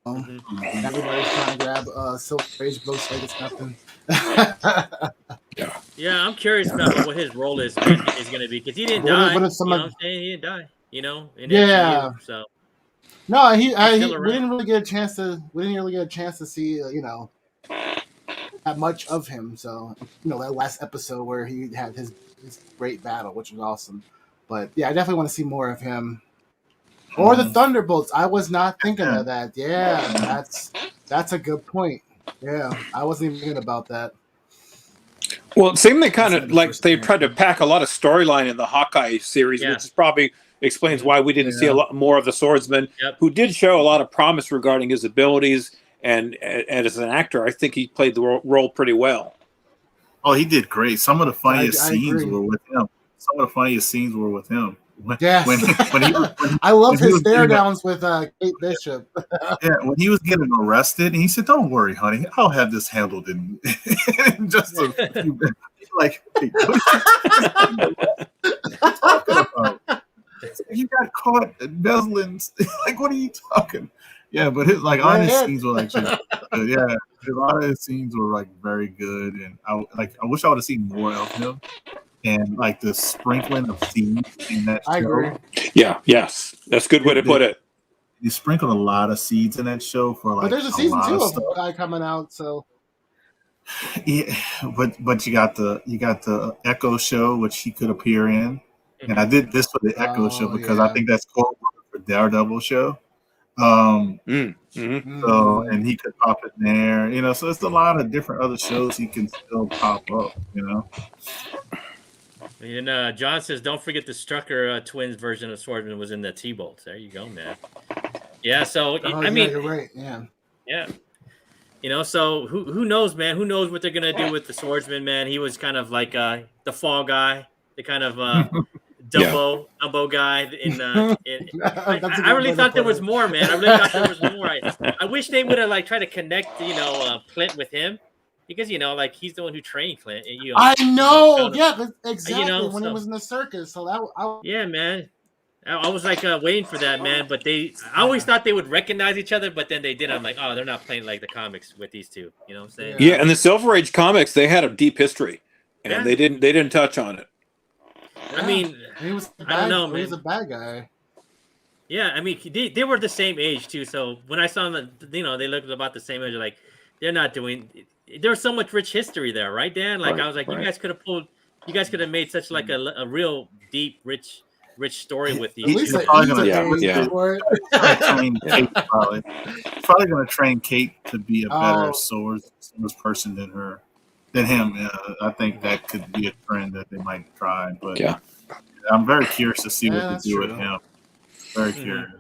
Everybody's trying to grab Silver Age books like it's nothing. I'm curious about what his role is going to be because he didn't die. What if somebody, he didn't die. In MCU, so no, we didn't really get a chance to see that much of him. So that last episode where he had his great battle, which was awesome. But I definitely want to see more of him. Or the Thunderbolts. I was not thinking of that. Yeah, that's a good point. Yeah, I wasn't even thinking about that. Well, it seemed they kind of like they tried to pack a lot of storyline in the Hawkeye series, which probably explains why we didn't see a lot more of the Swordsman, who did show a lot of promise regarding his abilities. And as an actor, I think he played the role pretty well. Oh, he did great. Some of the funniest I scenes agree. were with him. Some of the funniest scenes were with him. Yes. I love his stare downs with Kate Bishop. When he was getting arrested, and he said, "Don't worry, honey, I'll have this handled in just a few minutes." Like, hey, what are you talking about? You got caught embezzling. Like, what are you talking? Yeah, but his honest scenes were actually good. Yeah, a lot of his scenes were like very good, and I wish I would have seen more of him. And like the sprinkling of seeds in that show. I agree. Yeah, yes, that's a good way to put it. You sprinkled a lot of seeds in that show for like. But there's a season 2 of stuff. a guy coming out, so. Yeah, but you got the Echo show, which he could appear in, and I did this for the Echo show because I think that's called for Daredevil show. So and he could pop it in there, so it's a lot of different other shows he can still pop up, And John says, don't forget the Strucker twins version of Swordsman was in the T-Bolts. There you go, man. Yeah, so I mean, you're right. Yeah. So who knows, man? Who knows what they're gonna do with the Swordsman, man? He was kind of like the fall guy, the kind of Dumbo guy. I really thought there was more, man. I really thought there was more. I wish they would have like tried to connect, Clint with him. Because like he's the one who trained Clint. I know, exactly. When he was in the circus, so yeah, man. I was like waiting for that, man. But I always thought they would recognize each other, but then they didn't. I'm like, oh, they're not playing like the comics with these two. You know what I'm saying? Yeah, and the Silver Age comics, they had a deep history, and they didn't touch on it. Yeah. I mean, I don't know, man. He was a bad guy. Yeah, I mean, they were the same age too. So when I saw them, they looked about the same age. Like they're not doing. There's so much rich history there, right, Dan? Like I was like, you guys could have made such like a real deep, rich story with these. He's probably going to train Kate to be a better swords person than him. I think that could be a trend that they might try. But I'm very curious to see what they do with him. Very curious.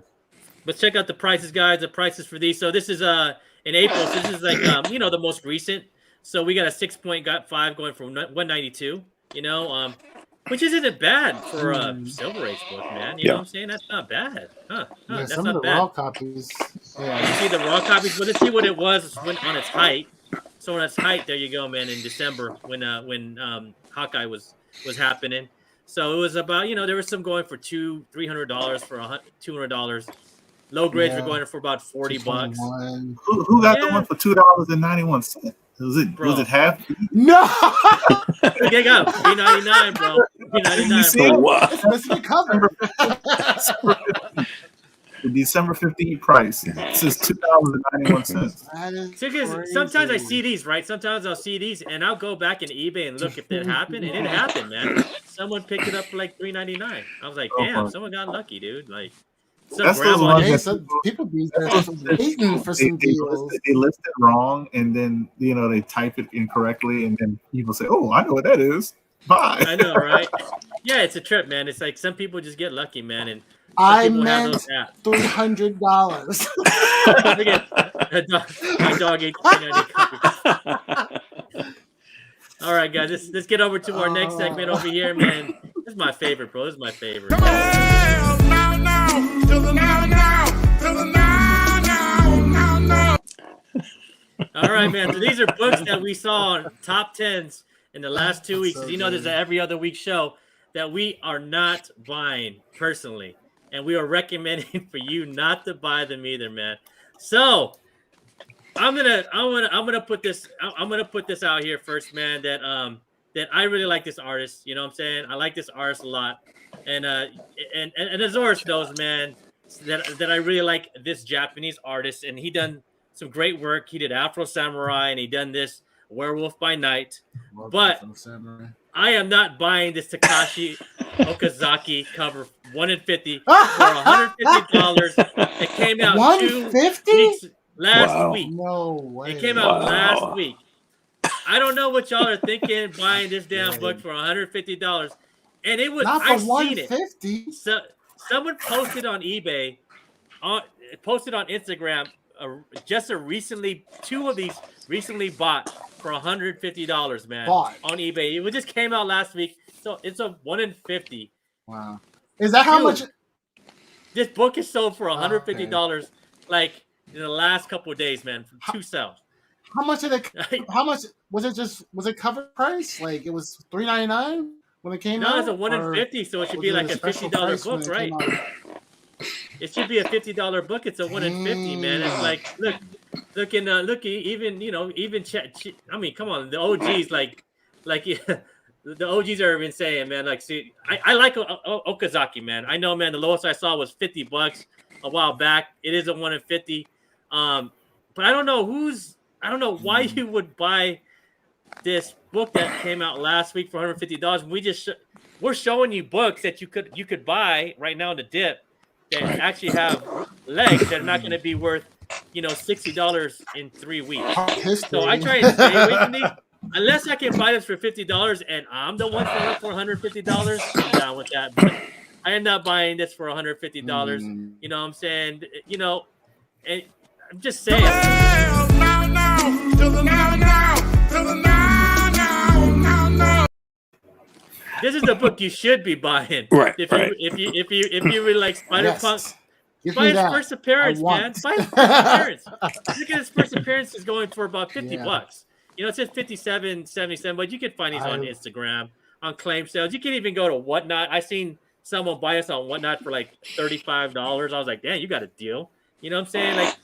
Let's check out the prices, guys. The prices for these. So this is in April. So this is like the most recent. So we got a 6.5 going from 192. Which isn't bad for a Silver Age book, man. You know what I'm saying? That's not bad. That's some not of the bad. raw copies. Yeah. You see the raw copies? Well, let's see what it was on its height. So on its height, there you go, man. In December, when Hawkeye was happening, so it was about there was some going for $300 for $200. Low grades were going for about $40. Who got the one for $2.91? Was it half? No. They got $3.99, bro. $3.99, bro. What? It's the cover. The December 15th price. It says $2.91. Sometimes I see these, right? Sometimes I'll see these, and I'll go back in eBay and look if that happened, and it happened, man. Someone picked it up for like $3.99. I was like, damn, someone got lucky, dude. Like. That's those ones people be waiting for some deals. They list it wrong, and then they type it incorrectly, and then people say, "Oh, I know what that is." Bye. I know, right? Yeah, it's a trip, man. It's like some people just get lucky, man, and I meant $300. My dog ate $3.99. All right, guys, let's get over to our next segment over here, man. This is my favorite, bro. This is my favorite. Come on, now, to the now. All right, man. So these are books that we saw on top 10s in the last 2 weeks. So there's an every other week show that we are not buying personally, and we are recommending for you not to buy them either, man. So I'm gonna put this out here first, man. That I really like this artist. You know what I'm saying? I like this artist a lot, and Azores knows, man, that I really like this Japanese artist, and he done some great work. He did Afro Samurai, and he done this Werewolf by Night. But I am not buying this Takashi Okazaki cover 1 in 50 for $150. It came out 150 2 weeks last week. No way. It came out last week. I don't know what y'all are thinking buying this damn book for $150. And it was not for I've $150. seen it. So someone posted on eBay, posted on Instagram just a recently two of these recently bought for $150, man, Bought. on eBay. It just came out last week, so it's a 1 in 50. Wow. Is that how Dude, much? This book is sold for $150, like in the last couple of days, man, from 2 sales. How much did it? How much was it? Was it cover price? Like it was $3.99 when it came out. No, it's a 1 in 50, so it should be like a $50 book, right? It should be a $50 book. It's a 1 in 50, man. It's like look, even I mean, come on, the OGs like the OGs are even saying, man, like, see, I like Okazaki, man. I know, man. The lowest I saw was $50 a while back. It is a 1 in 50, but I don't know why you would buy this book that came out last week for $150. We're showing you books that you could buy right now in the dip that actually have legs that are not going to be worth $60 in 3 weeks. So I try and stay away from these unless I can buy this for $50 and I'm the one for $150. I'm down with that. But I end up buying this for $150. You know what I'm saying? And I'm just saying. This is the book you should be buying. Right. If you really like Spider-Punk, buy his first appearance, man. Buy his first appearance. Look at his first appearance is going for about $50. It says $57.77, but you can find these on Instagram, on claim sales. You can even go to Whatnot. I seen someone buy us on Whatnot for like $35. I was like, damn, you got a deal. You know what I'm saying? Like,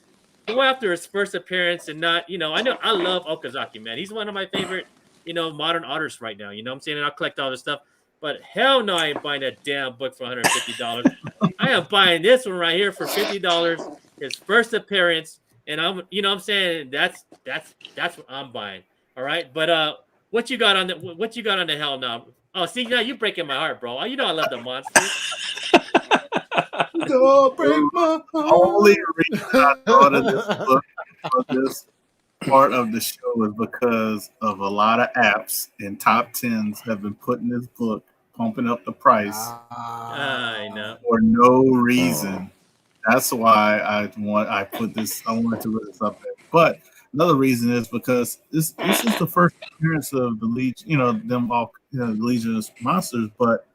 go after his first appearance and not, I love Okazaki, man. He's one of my favorite, modern artists right now. You know what I'm saying? And I'll collect all this stuff. But hell no, I ain't buying that damn book for $150. I am buying this one right here for $50. His first appearance. And I'm saying? That's what I'm buying. All right. But what you got on the hell now? Oh, see, now you're breaking my heart, bro. You know I love the monsters. Don't break my heart. The only reason I thought of this book for this part of the show is because of a lot of apps and top 10s have been putting this book, pumping up the price I know. for no reason. That's why I wanted to put this up there. But another reason is because this is the first appearance of the Legion, the Legion of Monsters, but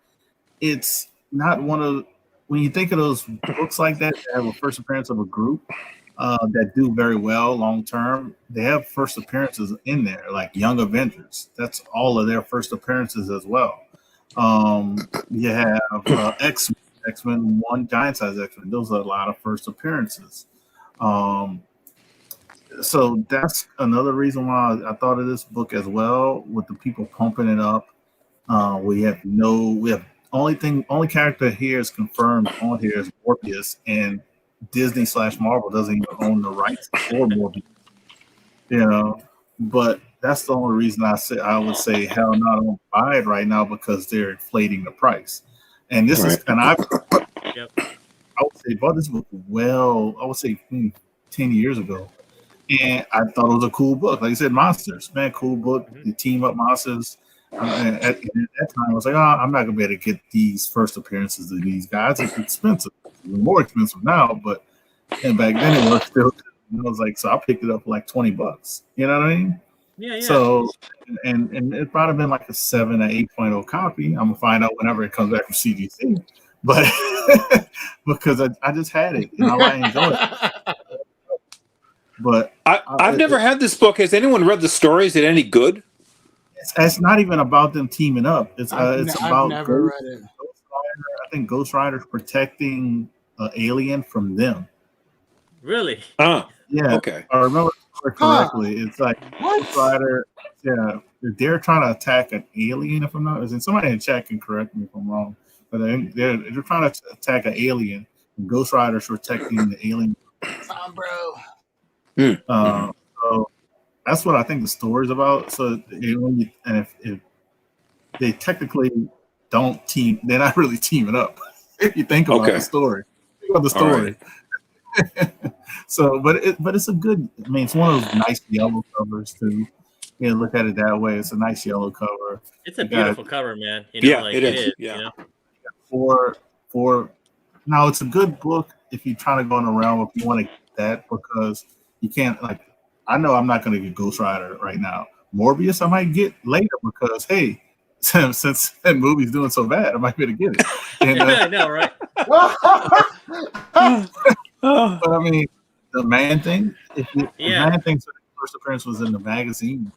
it's not one of, when you think of those books like that have a first appearance of a group that do very well long term, they have first appearances in there, like Young Avengers. That's all of their first appearances as well. You have X-Men 1, Giant Size X-Men. Those are a lot of first appearances. So that's another reason why I thought of this book as well, with the people pumping it up. Only character here is confirmed on here is Morbius, and Disney/Marvel doesn't even own the rights for Morbius. But that's the only reason I would say hell no, I don't buy it right now, because they're inflating the price. And this is, and I would say bought this book I would say 10 years ago, and I thought it was a cool book. Like I said, monsters, man, cool book. The team up monsters. At that time, I was like, I'm not gonna be able to get these first appearances of these guys. It's expensive, it's more expensive now, and back then it was still. I was like, so I picked it up for like $20. You know what I mean? Yeah. So, and it probably been like a 7 or 8.0 copy. I'm gonna find out whenever it comes back from CGC, but because I just had it and I enjoy it. But I've never had this book. Has anyone read the story? Is it any good? It's not even about them teaming up. It's about never read it. Ghost Rider. I think Ghost Rider's protecting an alien from them. Really? Yeah. Okay. I remember correctly. It's like Ghost Rider. Yeah, they're trying to attack an alien. If I'm not, and somebody in chat can correct me if I'm wrong, but they're trying to attack an alien. And Ghost Rider's protecting the alien. Bro. So that's what I think the story's about. So if they technically don't team, they're not really teaming up. If you think about the story, So, but it's a good. I mean, it's one of those nice yellow covers too. Look at it that way. It's a nice yellow cover. It's a beautiful cover, man. It is. Yeah. For now, it's a good book if you're trying to go in the realm if you want to that because you can't like. I know I'm not going to get Ghost Rider right now. Morbius, I might get later because hey, since that movie's doing so bad, I might be able to get it. And, I know, right? but I mean, the Man Thing. The Man Thing's first appearance was in the magazine,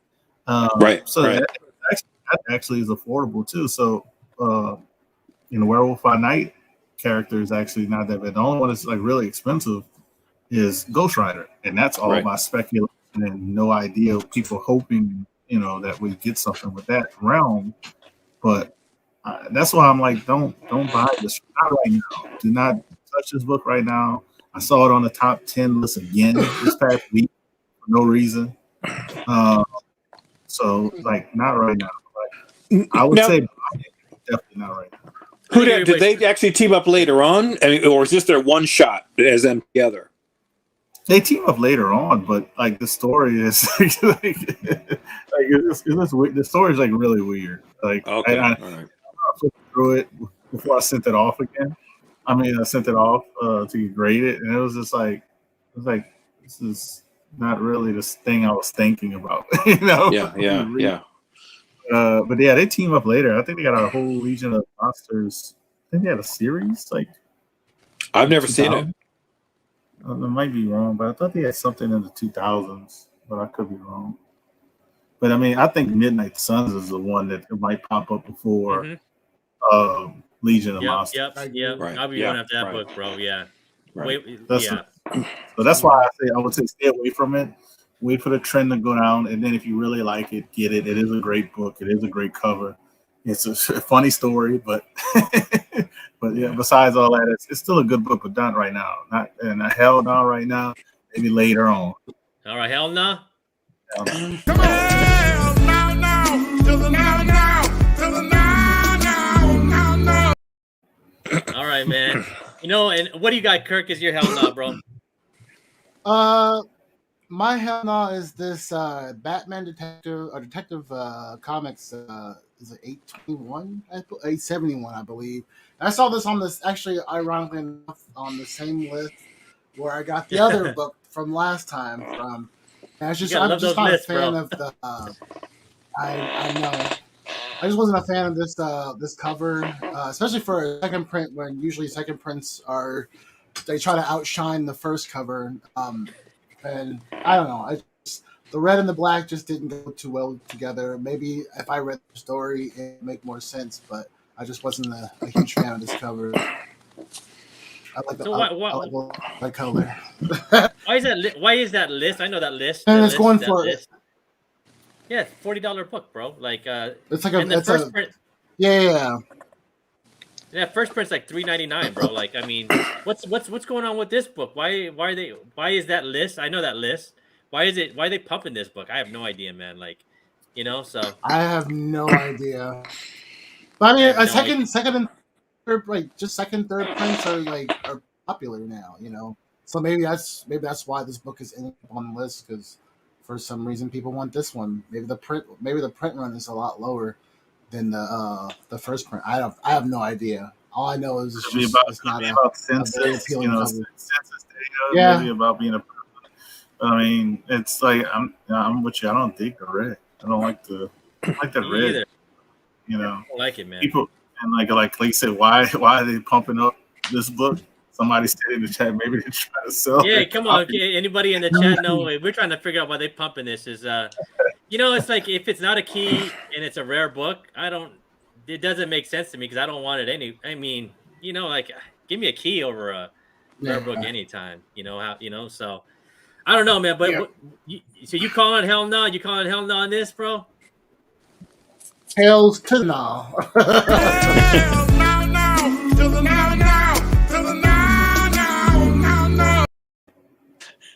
right? So right. That actually is affordable too. So, Werewolf by Night character is actually not that bad. The only one that's like really expensive is Ghost Rider, and that's all about speculation and no idea. People hoping, that we get something with that realm. But that's why I'm like, don't buy this not right now. Do not touch this book right now. I saw it on the top 10 list again this past week for no reason. So like, not right now. Like, I would say definitely not right now. Did they actually team up later on, or is this their one shot as them together? They team up later on, but like the story is the story is like really weird. Like I flipped through it before I sent it off again. I mean, I sent it off to grade it, and it was just like, this is not really the thing I was thinking about, Yeah. But yeah, they team up later. I think they got a whole Legion of Monsters. I think they had a series. Like, I've never seen it. I might be wrong, but I thought they had something in the 2000s, but I could be wrong. But I mean, I think Midnight Suns is the one that might pop up before Legion of Monsters. Yep. Right. I'll be going after that book, bro. Yeah. Right. So that's why I would say stay away from it. Wait for the trend to go down, and then if you really like it, get it. It is a great book. It is a great cover. It's a funny story, but yeah. Besides all that, it's still a good book, but not right now. Not hell no right now. Maybe later on. All right, hell no. Come on, now, to the now, to the now. All right, man. And what do you got, Kirk? Is your hell no, bro? My hell no is this Batman Detective Comics. Is it 821? 871, I believe. I saw this on this, actually, ironically enough, on the same list where I got the other book from last time from. I'm just not a fan of the. I know. I just wasn't a fan of this cover, especially for a second print. When usually second prints they try to outshine the first cover. And I don't know. The red and the black just didn't go too well together. Maybe if I read the story, it would make more sense. But I just wasn't a huge fan of this cover. I like the color. Why is that list? I know that list. And it's going for list. Yeah, $40 book, bro. Like it's like first print. Yeah. Yeah, first print's like $3.99, bro. Like, I mean, what's going on with this book? Why is that list? I know that list. Why are they pumping this book? I have no idea, man. Like, so I have no idea. But I mean, second and third, like just second, third prints are popular now, So maybe that's why this book is on the list, because for some reason people want this one. Maybe the print run is a lot lower than the first print. I have no idea. All I know is it's not about census, appealing cover. Census data, maybe about being a. I mean, it's like I'm with you. I don't dig the red. I don't like the red. Either. I don't like it, man. People and like you said, why are they pumping up this book? Somebody said in the chat, maybe they're trying to sell. Yeah, come on. Okay. Anybody in the chat know? We're trying to figure out why they're pumping this. Is it's like if it's not a key and it's a rare book, it doesn't make sense to me because I don't want it I mean, like give me a key over a rare book anytime. So I don't know, man. But so you calling hell no? You calling hell no on this, bro? Hells to no.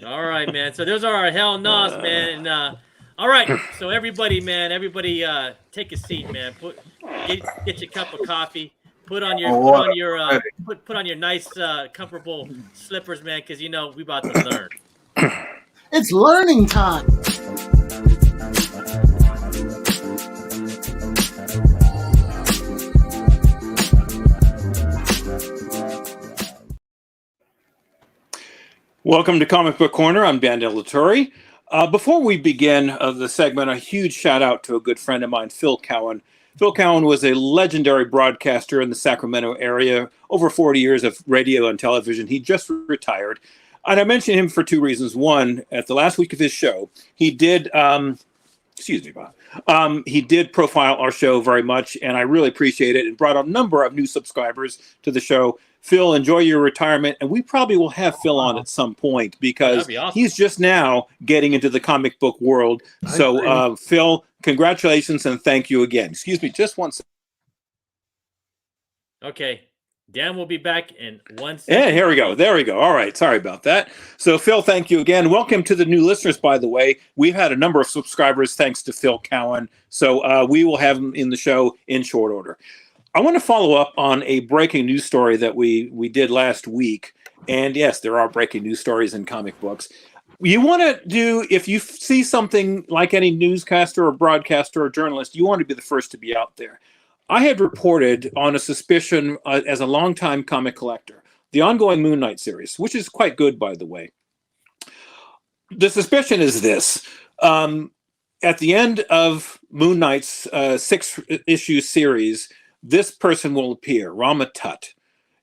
All right, man. So those are our hell no's, man. And all right. So everybody, take a seat, man. Get your cup of coffee. Put on your nice, comfortable slippers, man, because we about to learn. It's learning time. Welcome to Comic Book Corner. I'm Dan Torre. Before we begin the segment, a huge shout out to a good friend of mine, Phil Cowan. Phil Cowan was a legendary broadcaster in the Sacramento area, over 40 years of radio and television. He just retired. And I mention him for two reasons. One, at the last week of his show, he did, excuse me, Bob. He did profile our show very much, and I really appreciate it, and brought a number of new subscribers to the show. Phil, enjoy your retirement, and we probably will have Phil on at some point because be awesome. he's just now getting into the comic book world. So, Phil, congratulations and thank you again. Excuse me, just one second. Okay. Dan will be back in 1 second. Yeah, here we go. There we go. All right. Sorry about that. So, Phil, thank you again. Welcome to the new listeners, by the way. We've had a number of subscribers thanks to Phil Cowan. So we will have him in the show in short order. I want to follow up on a breaking news story that we did last week. And yes, there are breaking news stories in comic books. You want to do, if you see something like any newscaster or broadcaster or journalist, you want to be the first to be out there. I had reported on a suspicion as a longtime comic collector, the ongoing Moon Knight series, which is quite good, by the way. The suspicion is this. At the end of Moon Knight's 6-issue series, this person will appear, Rama Tut.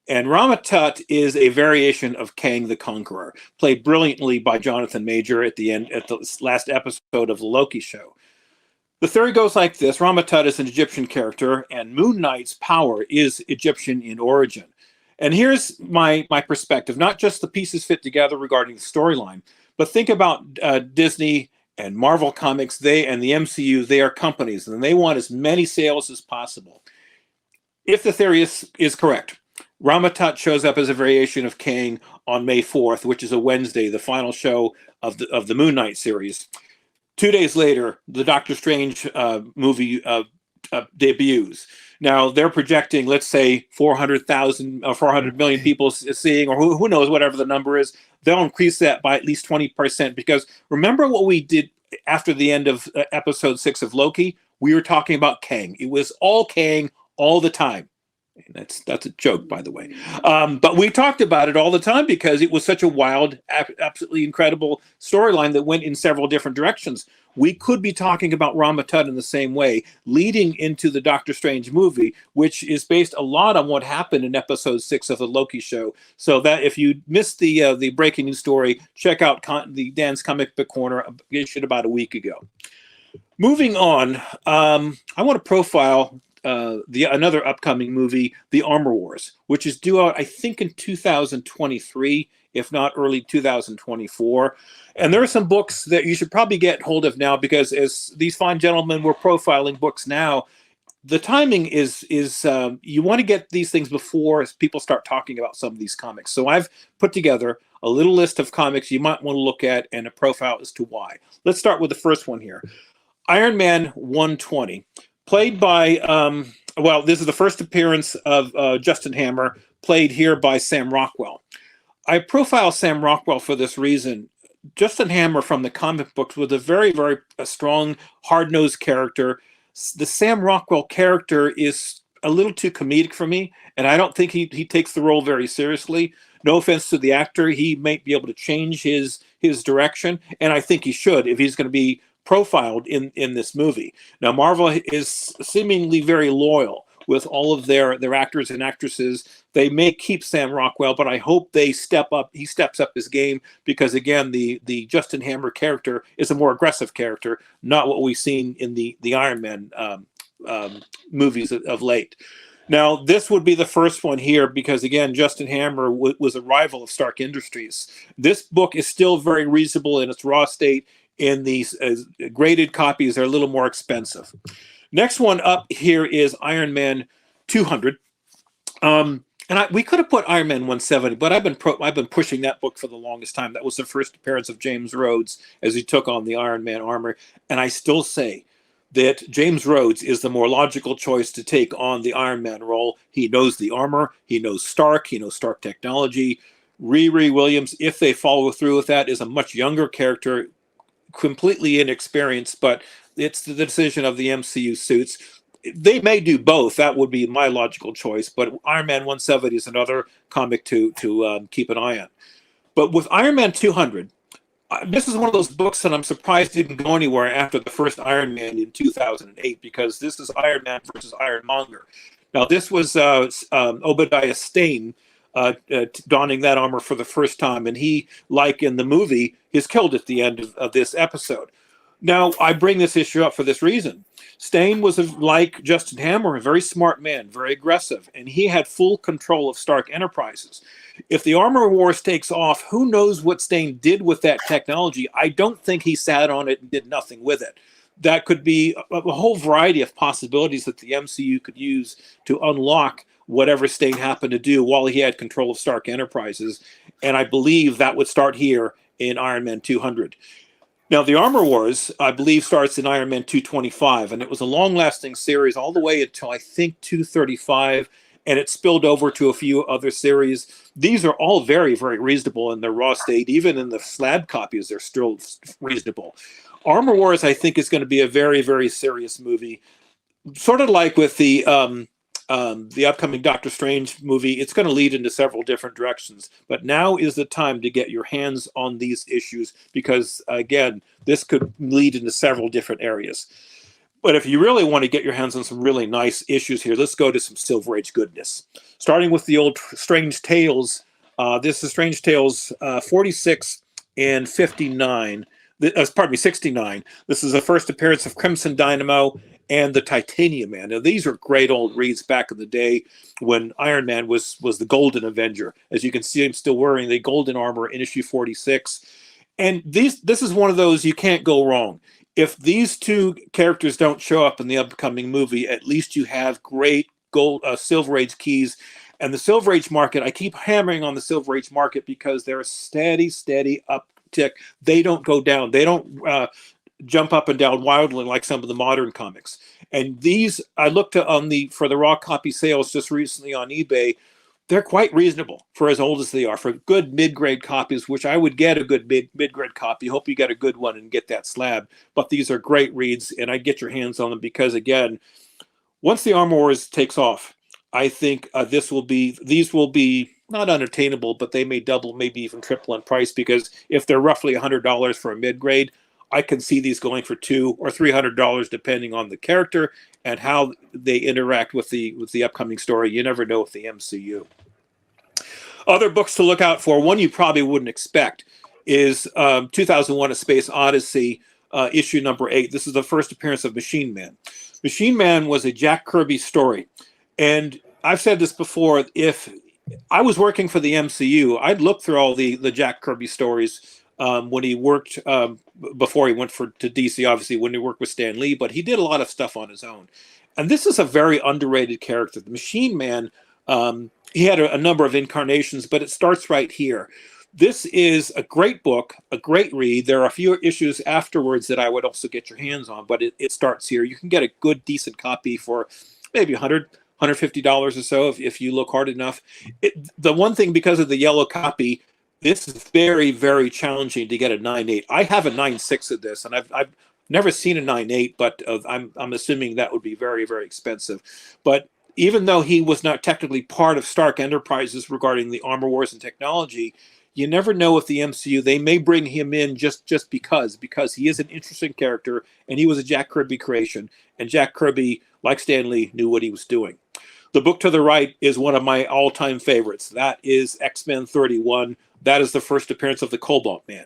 And Rama Tut is a variation of Kang the Conqueror, played brilliantly by Jonathan Major at the last episode of the Loki show. The theory goes like this. Rama Tut is an Egyptian character, and Moon Knight's power is Egyptian in origin. And here's my perspective, not just the pieces fit together regarding the storyline, but think about Disney and Marvel Comics, and the MCU, they are companies, and they want as many sales as possible. If the theory is correct, Rama Tut shows up as a variation of Kang on May 4th, which is a Wednesday, the final show of the Moon Knight series. 2 days later, the Doctor Strange movie debuts. Now, they're projecting, let's say, 400,000 or 400 million people seeing, or who knows, whatever the number is. They'll increase that by at least 20%, because remember what we did after the end of episode 6 of Loki? We were talking about Kang. It was all Kang all the time. And that's a joke, by the way. But we talked about it all the time because it was such a wild, absolutely incredible storyline that went in several different directions. We could be talking about Rama Tut in the same way, leading into the Doctor Strange movie, which is based a lot on what happened in episode 6 of the Loki show. So that if you missed the breaking news story, check out the Dan's Comic Book Corner, issued about a week ago. Moving on, I want to profile another upcoming movie, The Armor Wars, which is due out, I think, in 2023, if not early 2024. And there are some books that you should probably get hold of now, because as these fine gentlemen were profiling books now, the timing is you want to get these things before people start talking about some of these comics. So I've put together a little list of comics you might want to look at and a profile as to why. Let's start with the first one here. Iron Man 120. Played by, this is the first appearance of Justin Hammer, played here by Sam Rockwell. I profile Sam Rockwell for this reason. Justin Hammer from the comic books was a very, very strong, hard-nosed character. The Sam Rockwell character is a little too comedic for me, and I don't think he takes the role very seriously. No offense to the actor, he might be able to change his direction, and I think he should if he's going to be profiled in this movie. Now, Marvel is seemingly very loyal with all of their actors and actresses. They may keep Sam Rockwell, but I hope they step up. He steps up his game, because again, the Justin Hammer character is a more aggressive character, not what we've seen in the Iron Man movies of late. Now, this would be the first one here because, again, Justin Hammer was a rival of Stark Industries. This book is still very reasonable in its raw state. In these graded copies, they're a little more expensive. Next one up here is Iron Man 200. We could have put Iron Man 170, but I've been pushing that book for the longest time. That was the first appearance of James Rhodes as he took on the Iron Man armor. And I still say that James Rhodes is the more logical choice to take on the Iron Man role. He knows the armor. He knows Stark. He knows Stark technology. Riri Williams, if they follow through with that, is a much younger character, completely inexperienced, but it's the decision of the MCU suits. They may do both. That would be my logical choice, but Iron Man 170 is another comic to keep an eye on. But with Iron Man 200, this is one of those books that I'm surprised didn't go anywhere after the first Iron Man in 2008, because this is Iron Man versus Ironmonger. Now, this was Obadiah Stane donning that armor for the first time, and he, like in the movie, is killed at the end of this episode. Now, I bring this issue up for this reason. Stane was, like Justin Hammer, a very smart man, very aggressive, and he had full control of Stark Enterprises. If the Armor Wars takes off, who knows what Stane did with that technology? I don't think he sat on it and did nothing with it. That could be a whole variety of possibilities that the MCU could use to unlock whatever Stane happened to do while he had control of Stark Enterprises. And I believe that would start here in Iron Man 200. Now, the Armor Wars, I believe, starts in Iron Man 225, and it was a long-lasting series all the way until, I think, 235, and it spilled over to a few other series. These are all very, very reasonable in their raw state. Even in the slab copies, they're still reasonable. Armor Wars, I think, is going to be a very, very serious movie. Sort of like with the upcoming Doctor Strange movie, it's going to lead into several different directions. But now is the time to get your hands on these issues, because, again, this could lead into several different areas. But if you really want to get your hands on some really nice issues here, let's go to some Silver Age goodness. Starting with the old Strange Tales. This is Strange Tales 46 and 59. Pardon me, 69. This is the first appearance of Crimson Dynamo and the Titanium Man. Now, these are great old reads back in the day when Iron Man was the Golden Avenger. As you can see, I'm still wearing the golden armor in issue 46. And this is one of those you can't go wrong. If these two characters don't show up in the upcoming movie, at least you have great Silver Age keys. And the Silver Age market, I keep hammering on the Silver Age market because they're a steady uptick. They don't go down. They don't jump up and down wildly like some of the modern comics. And these, I looked for the raw copy sales just recently on eBay. They're quite reasonable for as old as they are, for good mid-grade copies, which I would get a good mid-grade copy. Hope you get a good one and get that slab. But these are great reads, and I get your hands on them because, again, once the Armor Wars takes off, I think these will be not unattainable, but they may double, maybe even triple in price, because if they're roughly $100 for a mid-grade, I can see these going for $200 or $300 depending on the character and how they interact with the upcoming story. You never know with the MCU. Other books to look out for, one you probably wouldn't expect, is 2001: A Space Odyssey, issue number 8. This is the first appearance of Machine Man. Machine Man was a Jack Kirby story. And I've said this before, if I was working for the MCU, I'd look through all the Jack Kirby stories when he worked, before he went to DC, obviously, when he worked with Stan Lee, but he did a lot of stuff on his own. And this is a very underrated character. The Machine Man, he had a number of incarnations, but it starts right here. This is a great book, a great read. There are a few issues afterwards that I would also get your hands on, but it starts here. You can get a good, decent copy for maybe $100, $150 or so if you look hard enough. The one thing, because of the yellow copy, this is very, very challenging to get a 9.8. I have a 9.6 of this, and I've never seen a 9.8, but I'm assuming that would be very, very expensive. But even though he was not technically part of Stark Enterprises regarding the Armor Wars and technology, you never know with the MCU. They may bring him in just because he is an interesting character, and he was a Jack Kirby creation. And Jack Kirby, like Stan Lee, knew what he was doing. The book to the right is one of my all-time favorites. That is X-Men 31. That is the first appearance of the Cobalt Man.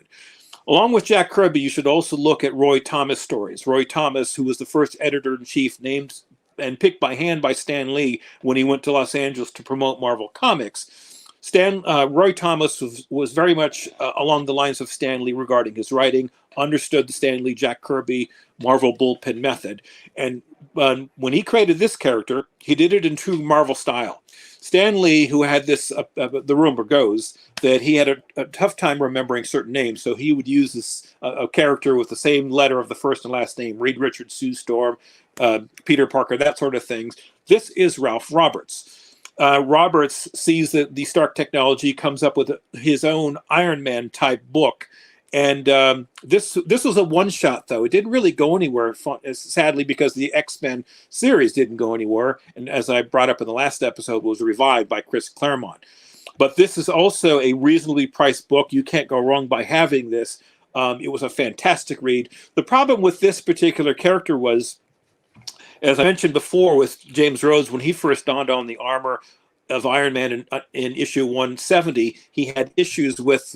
Along with Jack Kirby, you should also look at Roy Thomas stories. Roy Thomas, who was the first editor-in-chief named and picked by hand by Stan Lee when he went to Los Angeles to promote Marvel Comics. Roy Thomas was very much along the lines of Stan Lee regarding his writing, understood the Stan Lee, Jack Kirby, Marvel bullpen method. And when he created this character, he did it in true Marvel style. Stan Lee, who had this, the rumor goes that he had a tough time remembering certain names, so he would use this a character with the same letter of the first and last name, Reed Richards, Sue Storm, Peter Parker, that sort of things. This is Ralph Roberts. Roberts sees that the Stark technology, comes up with his own Iron Man type book. And this was a one-shot, though. It didn't really go anywhere, sadly, because the X-Men series didn't go anywhere. And as I brought up in the last episode, was revived by Chris Claremont. But this is also a reasonably priced book. You can't go wrong by having this. It was a fantastic read. The problem with this particular character was, as I mentioned before with James Rhodes, when he first donned on the armor of Iron Man in issue 170, he had issues with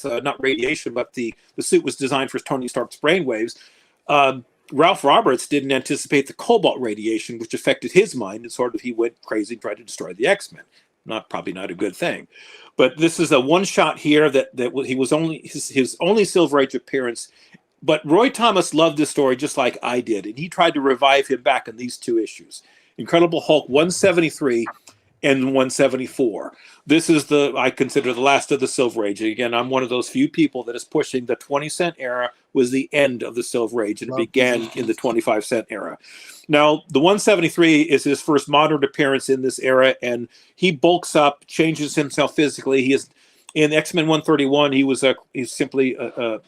not radiation, but the suit was designed for Tony Stark's brainwaves. Ralph Roberts didn't anticipate the cobalt radiation, which affected his mind, and sort of he went crazy and tried to destroy the X-Men. Probably not a good thing. But this is a one-shot here that he was only his only Silver Age appearance. But Roy Thomas loved this story just like I did, and he tried to revive him back in these two issues. Incredible Hulk 173 and 174. This is I consider the last of the Silver Age. Again, I'm one of those few people that is pushing the 20-cent era was the end of the Silver Age, and it began in the 25-cent era. Now, the 173 is his first modern appearance in this era, and he bulks up, changes himself physically. He is in X-Men 131. He's simply a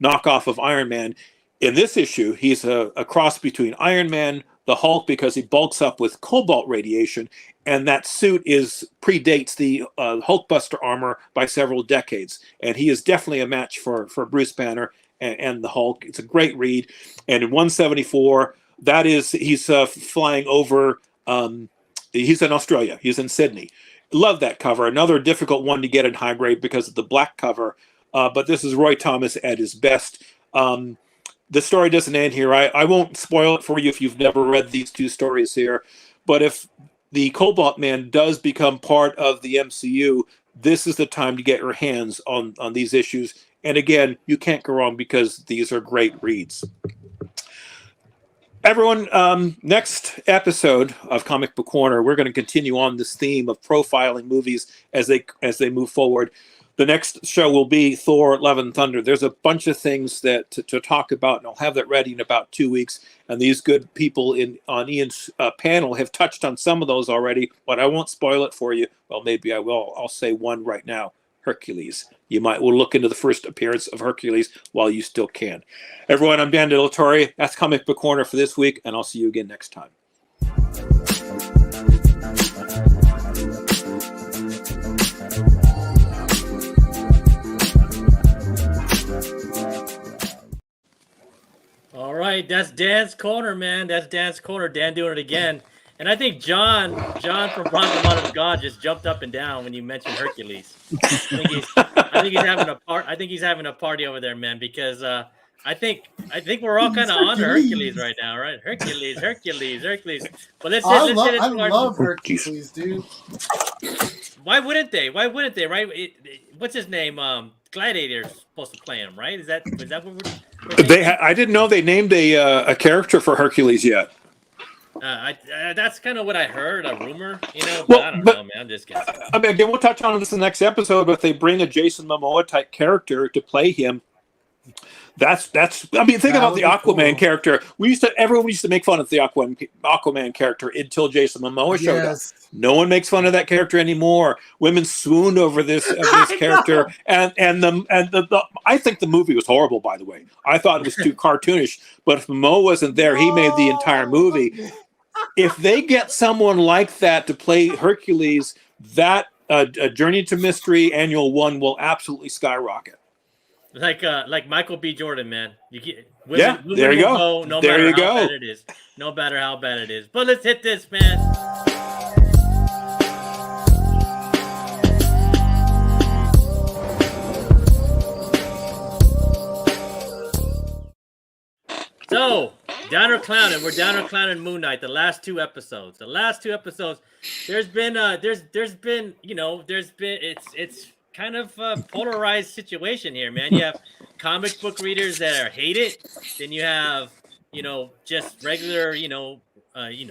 knockoff of Iron Man. In this issue, he's a cross between Iron Man, the Hulk, because he bulks up with cobalt radiation, and that suit predates the Hulkbuster armor by several decades. And he is definitely a match for Bruce Banner and the Hulk. It's a great read. And in 174, he's flying over. He's in Australia. He's in Sydney. Love that cover. Another difficult one to get in high grade because of the black cover. But this is Roy Thomas at his best. The story doesn't end here. I won't spoil it for you if you've never read these two stories here. But if the Cobalt Man does become part of the MCU, this is the time to get your hands on these issues. And again, you can't go wrong because these are great reads. Everyone, next episode of Comic Book Corner, we're going to continue on this theme of profiling movies as they move forward. The next show will be Thor: Love and Thunder. There's a bunch of things to talk about, and I'll have that ready in about 2 weeks. And these good people on Ian's panel have touched on some of those already, but I won't spoil it for you. Well, maybe I will. I'll say one right now. Hercules. We'll look into the first appearance of Hercules while you still can. Everyone, I'm Dan De La Torre. That's Comic Book Corner for this week, and I'll see you again next time. All right, that's Dan's Corner, man. That's Dan's Corner. Dan doing it again. And I think John from Bronze Model of God just jumped up and down when you mentioned Hercules. I think he's having a party over there, man, because I think we're all kind of on to Hercules right now, right? Hercules. But I love Hercules, dude. Why wouldn't they? Right? What's his name? Gladiator's supposed to play him, right? Is that what I didn't know they named a character for Hercules yet. That's kind of what I heard, a rumor, but I don't know, man. I'm just guessing. I mean, again, we'll touch on this in the next episode, but if they bring a Jason Momoa type character to play him, that's I mean, think about the Aquaman character. Everyone used to make fun of the Aquaman character until Jason Momoa showed up. No one makes fun of that character anymore. Women swooned over this character, and I think the movie was horrible. By the way, I thought it was too cartoonish. But if Momoa wasn't there, he made the entire movie. If they get someone like that to play Hercules, that Journey to Mystery Annual 1 will absolutely skyrocket. Like Michael B. Jordan, man. Women there you go. No matter how bad it is. No matter how bad it is. But let's hit this, man. So, Downer Clownin'. We're Downer Clownin' Moon Knight. The last two episodes. There's been it's kind of a polarized situation here, man. You have comic book readers that hate it. Then you have, just regular,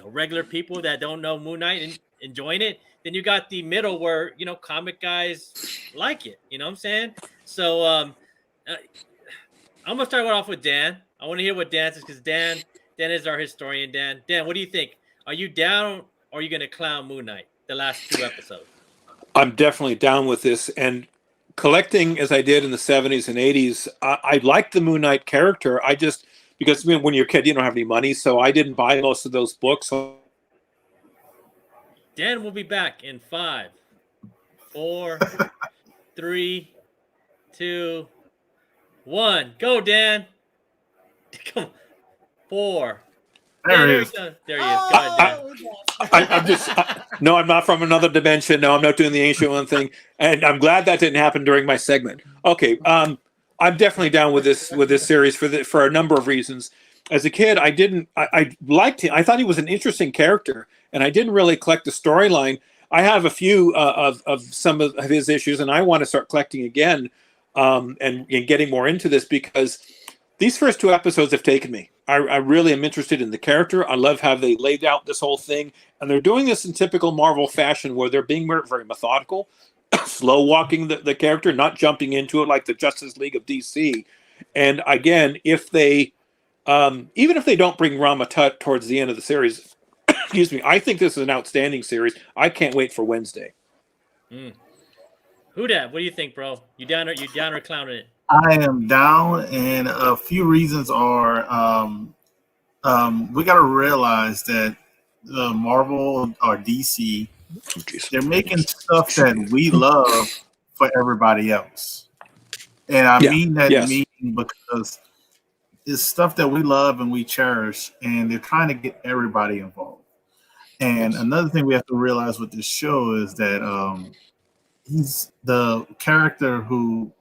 regular people that don't know Moon Knight and enjoying it. Then you got the middle where, comic guys like it. You know what I'm saying? So I'm gonna start off with Dan. I want to hear what Dan says because Dan is our historian. Dan, what do you think? Are you down or are you gonna clown Moon Knight the last two episodes? I'm definitely down with this, and collecting as I did in the 70s and 80s, I liked the Moon Knight character. Because when you're a kid, you don't have any money, so I didn't buy most of those books. Dan will be back in 5, 4, 3, 2, 1. Go, Dan. Come on. 4. There Dan, it is. There he is. Go ahead, Dan. I'm just no, I'm not from another dimension. No, I'm not doing the ancient one thing, and I'm glad that didn't happen during my segment. Okay, I'm definitely down with this series for a number of reasons. As a kid, I liked him. I thought he was an interesting character, and I didn't really collect the storyline. I have a few of some of his issues, and I want to start collecting again, and getting more into this because these first 2 episodes have taken me. I really am interested in the character. I love how they laid out this whole thing. And they're doing this in typical Marvel fashion where they're being very methodical, slow walking the character, not jumping into it like the Justice League of DC. And again, if they, even if they don't bring Rama Tut towards the end of the series, excuse me, I think this is an outstanding series. I can't wait for Wednesday. Hoodrat, what do you think, bro? You down or clowning it? I am down, and a few reasons are we got to realize that Marvel or DC, they're making stuff that we love for everybody else. And I mean that meaning because it's stuff that we love and we cherish, and they're trying to get everybody involved. And another thing we have to realize with this show is that he's the character who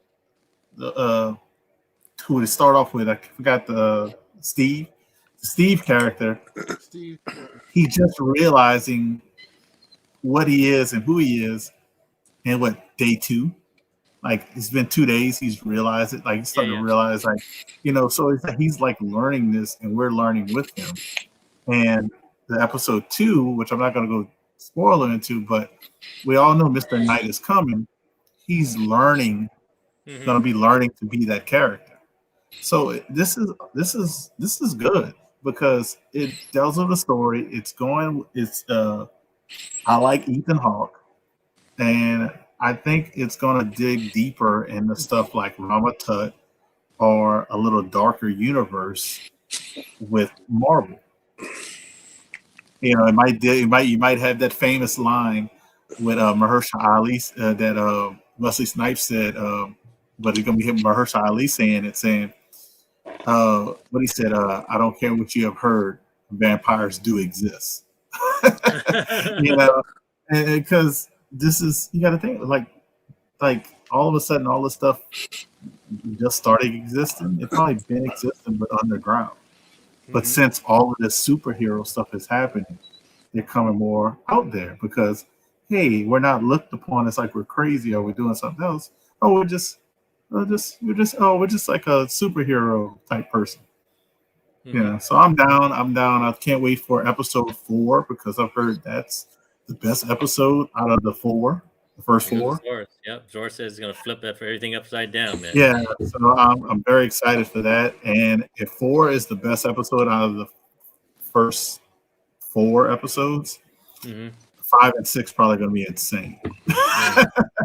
to start off with. I forgot the Steve character. Steve. He's just realizing what he is and who he is, and day 2. Like it's been 2 days. He's realized it. Like he's starting to realize, like So he's like learning this, and we're learning with him. And the episode 2, which I'm not going to go spoiler into, but we all know Mr. Knight is coming. He's learning. Going to be learning to be that character. So this is good because it tells of the story. I like Ethan Hawke, and I think it's going to dig deeper into stuff like Rama Tut or a little darker universe with Marvel. You might have that famous line with Mahershala Ali that Wesley Snipes said. But it's gonna be him, Mahershala Ali saying what he said. I don't care what you have heard, vampires do exist. Because this is, you got to think like all of a sudden all this stuff just started existing. It's probably been existing, but underground. But since all of this superhero stuff is happening, they're coming more out there because hey, we're not looked upon as like we're crazy or we're doing something else. Oh, we're just like a superhero type person. Yeah, so I'm down. I can't wait for episode 4 because I've heard that's the best episode out of the first 4. Zor says he's gonna flip that for everything upside down, man. Yeah, so I'm very excited for that. And if 4 is the best episode out of the first 4 episodes, 5 and 6 probably going to be insane.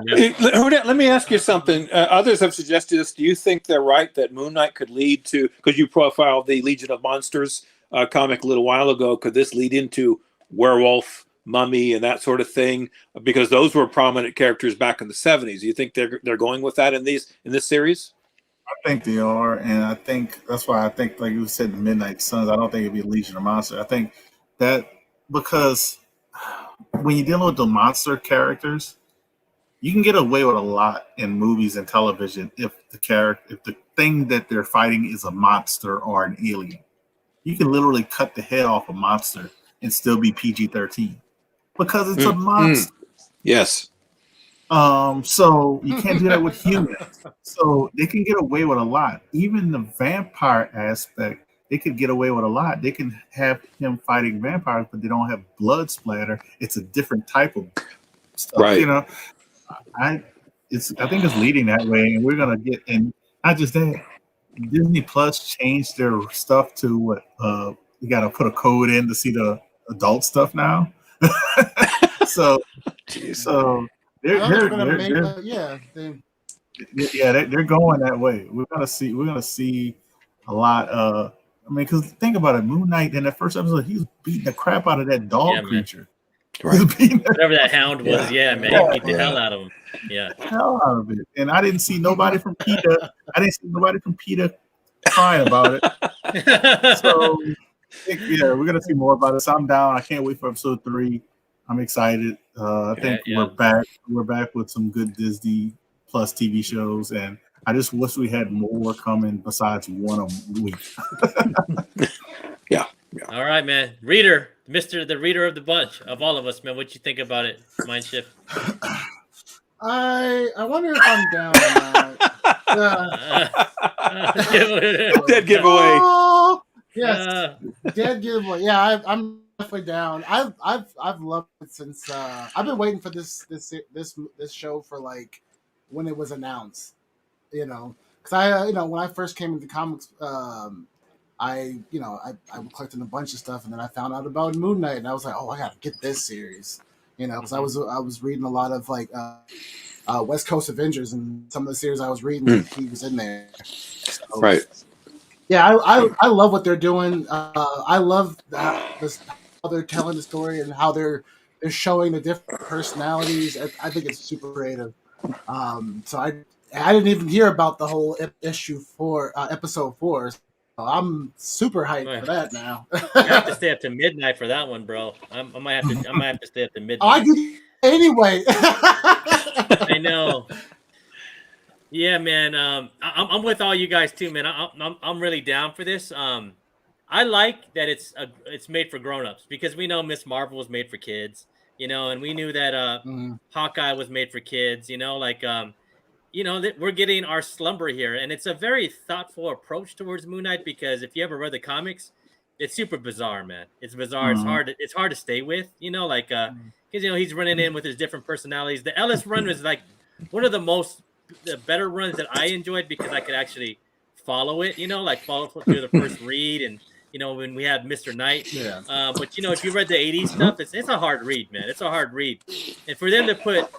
Let me ask you something. Others have suggested this. Do you think they're right that Moon Knight could lead to, because you profiled the Legion of Monsters comic a little while ago, could this lead into werewolf, mummy, and that sort of thing? Because those were prominent characters back in the 70s. Do you think they're going with that in this series? I think they are, and I think that's why I think, like you said, the Midnight Suns. I don't think it'd be Legion of Monsters. I think that because when you're dealing with the monster characters, you can get away with a lot in movies and television if the thing that they're fighting is a monster or an alien. You can literally cut the head off a monster and still be PG-13 because it's a monster. Yes. So you can't do that with humans. So they can get away with a lot. Even the vampire aspect, they could get away with a lot. They can have him fighting vampires, but they don't have blood splatter. It's a different type of stuff. Right. I think it's leading that way, and we're gonna get, and not just that. Disney Plus changed their stuff to what you got to put a code in to see the adult stuff now. so they're going that way. We're gonna see a lot. Because think about it, Moon Knight in that first episode, he was beating the crap out of that dog creature. Whatever that hound was, yeah, man, he beat the hell out of him. Yeah, hell out of it. And I didn't see nobody from PETA. I didn't see nobody from PETA crying about it. So yeah, we're gonna see more about it. So I'm down. I can't wait for episode 3. I'm excited. I think we're back. We're back with some good Disney Plus TV shows, and I just wish we had more coming besides one a week. Yeah. All right, man. Reader, the reader of the bunch, of all of us, man. What you think about it? Mind shift. I wonder if I'm down or not. Dead giveaway. Oh, yes, dead giveaway. Yeah, I'm definitely down. I've loved it since I've been waiting for this show for like when it was announced. You know, because I when I first came into comics, I collected a bunch of stuff, and then I found out about Moon Knight, and I was like, oh, I gotta get this series. You know, because I was reading a lot of like West Coast Avengers, and some of the series I was reading, he was in there. So, Right. Yeah, I love what they're doing. I love how they're telling the story and how they're showing the different personalities. I think it's super creative. So I didn't even hear about the whole episode 4. So I'm super hyped for that now. I have to stay up to midnight for that one, bro. I might have to stay up to midnight. I do anyway. I know. Yeah, man. I'm with all you guys too, man. I'm really down for this. I like that it's made for grown-ups, because we know Miss Marvel was made for kids, you know, and we knew that Hawkeye was made for kids, you know, like you know, that we're getting our slumber here, and it's a very thoughtful approach towards Moon Knight, because if you ever read the comics, it's super bizarre, man. It's bizarre. It's hard to stay with, you know, like because you know he's running in with his different personalities. The Ellis run was like one of the better runs that I enjoyed, because I could actually follow it, you know, like follow through the first read, and you know when we have Mr. Knight. Yeah. But you know, if you read the '80s stuff, it's a hard read, man. It's a hard read, and for them to put,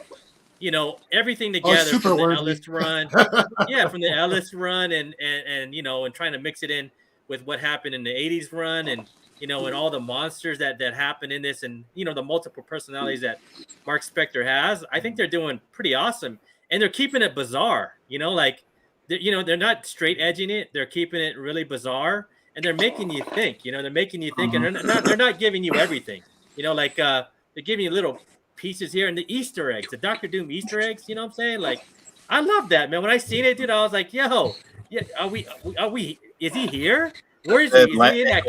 you know, everything together from the Ellis run, from the Ellis run, and you know, and trying to mix it in with what happened in the '80s run, and you know, and all the monsters that happen in this, and you know, the multiple personalities that Mark Spector has. I think they're doing pretty awesome, and they're keeping it bizarre. You know, like they're not straight edging it; they're keeping it really bizarre, and they're making you think. You know, they're making you think, and they're not giving you everything. You know, like they're giving you little pieces here, and the Easter eggs, the Doctor Doom Easter eggs, you know what I'm saying? Like, I love that, man. When I seen it, dude, I was like, yo, yeah, are we, is he here? Where is he? Is he in that?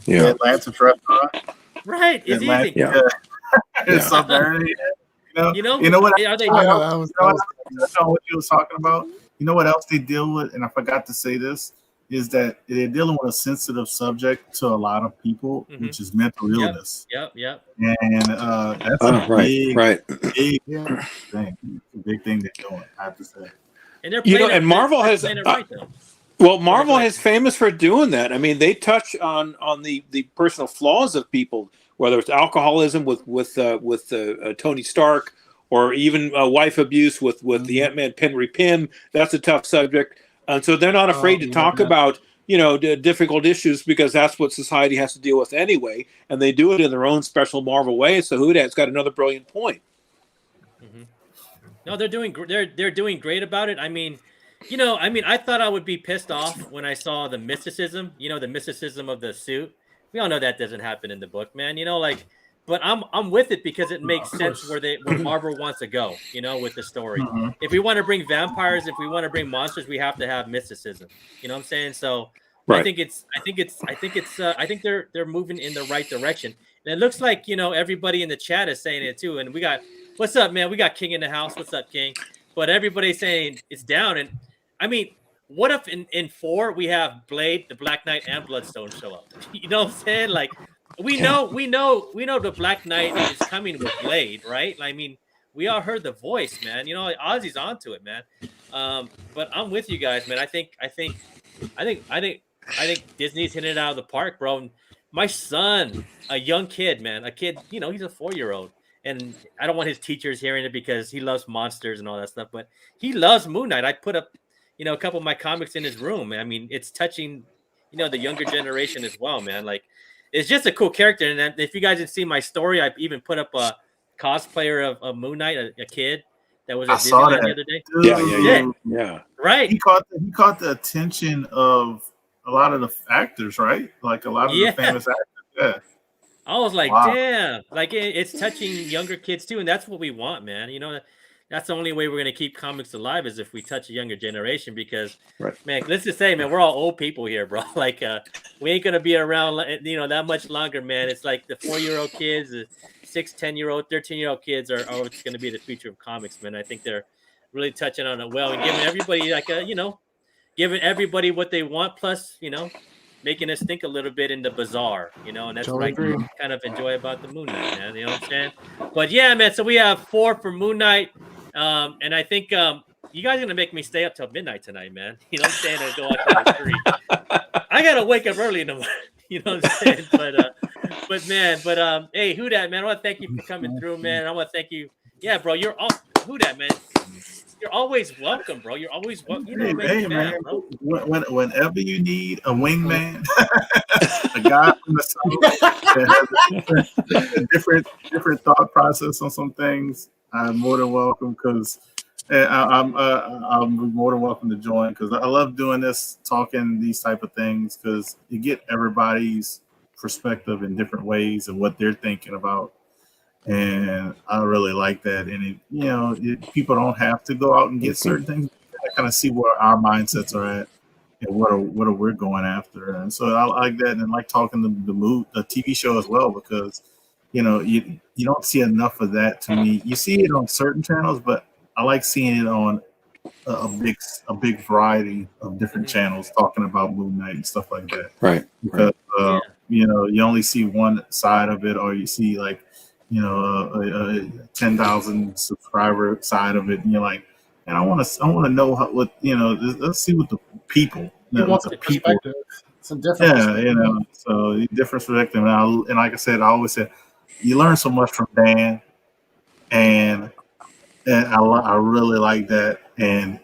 Yeah. Atlantis restaurant. Right. Is he? It's up there. You know what? Are they? What you was talking about? You know what else they deal with? And I forgot to say this, is that they're dealing with a sensitive subject to a lot of people, which is mental illness. Yep. And that's a big thing they're doing, I have to say. And they're and Marvel has Marvel is famous for doing that. I mean, they touch on the personal flaws of people, whether it's alcoholism with Tony Stark, or even wife abuse with the Ant-Man Penry Pym. That's a tough subject. And so they're not afraid to talk about, you know, difficult issues, because that's what society has to deal with anyway. And they do it in their own special Marvel way. So Hoodrat's got another brilliant point. No, they're doing great about it. I mean, you know, I thought I would be pissed off when I saw the mysticism, you know, the mysticism of the suit. We all know that doesn't happen in the book, man. You know, like, but I'm with it, because it makes sense where Marvel wants to go, you know, with the story. If we want to bring vampires, if we want to bring monsters, we have to have mysticism. You know what I'm saying? So I think they're moving in the right direction. And it looks like, you know, everybody in the chat is saying it too. And we got, what's up, man? We got King in the house. What's up, King? But everybody's saying it's down. And I mean, what if in 4 we have Blade, the Black Knight, and Bloodstone show up? You know what I'm saying? Like, we know the Black Knight is coming with Blade, right? I mean, we all heard the voice, man. You know, Ozzy's onto it, man. But I'm with you guys, man. I think Disney's hitting it out of the park, bro. My son, a young kid, man, you know, he's a 4-year-old, and I don't want his teachers hearing it, because he loves monsters and all that stuff, but he loves Moon Knight. I put up, you know, a couple of my comics in his room. I mean, it's touching, you know, the younger generation as well, man. Like, it's just a cool character. And if you guys didn't see my story, I even put up a cosplayer of Moon Knight, a kid that was at Disneyland the other day. Yeah. Right. He caught the attention of a lot of the actors, right? Like a lot of the famous actors. Yeah. I was like, Wow. damn, like it's touching younger kids too, and that's what we want, man. You know, that's the only way we're gonna keep comics alive is if we touch a younger generation. Because, man, let's just say, man, we're all old people here, bro. Like, we ain't gonna be around, you know, that much longer, man. It's like the 4-year-old kids, the 6, 10-year-old, 13-year-old kids are what's gonna be the future of comics, man. I think they're really touching on it well and giving everybody like a, you know, giving everybody what they want, plus, you know, making us think a little bit in the bizarre, you know, and that's what I kind of enjoy about the Moon Knight, man. You know what I'm saying? But yeah, man. So we have 4 for Moon Knight, and I think you guys are gonna make me stay up till midnight tonight, man. You know what I'm saying? And go out to like 3. I gotta wake up early in the morning. You know what I'm saying? But hey, Hoodrat, man, I want to thank you for coming through, man. I want to thank you. Yeah, bro, you're all Hoodrat, man. You're always welcome, bro. You're always welcome. You know, man. Whenever you need a wingman, a guy from the south that has a different thought process on some things, I'm more than welcome. Because I'm more than welcome to join. Because I love doing this, talking these type of things. Because you get everybody's perspective in different ways and what they're thinking about. And I really like that. And people don't have to go out and get certain things. I kind of see where our mindsets are at and what are we're going after. And so I like that, and I like talking the TV show as well, because you don't see enough of that to me. You see it on certain channels, but I like seeing it on a big variety of different channels talking about Moon Knight and stuff like that. Right. Because you only see one side of it, or you see like a 10,000 subscriber side of it, and you're like, and I want to know let's see what the people, the people, some different, so different perspective. And like I said, I always said, you learn so much from Dan, and I really like that, and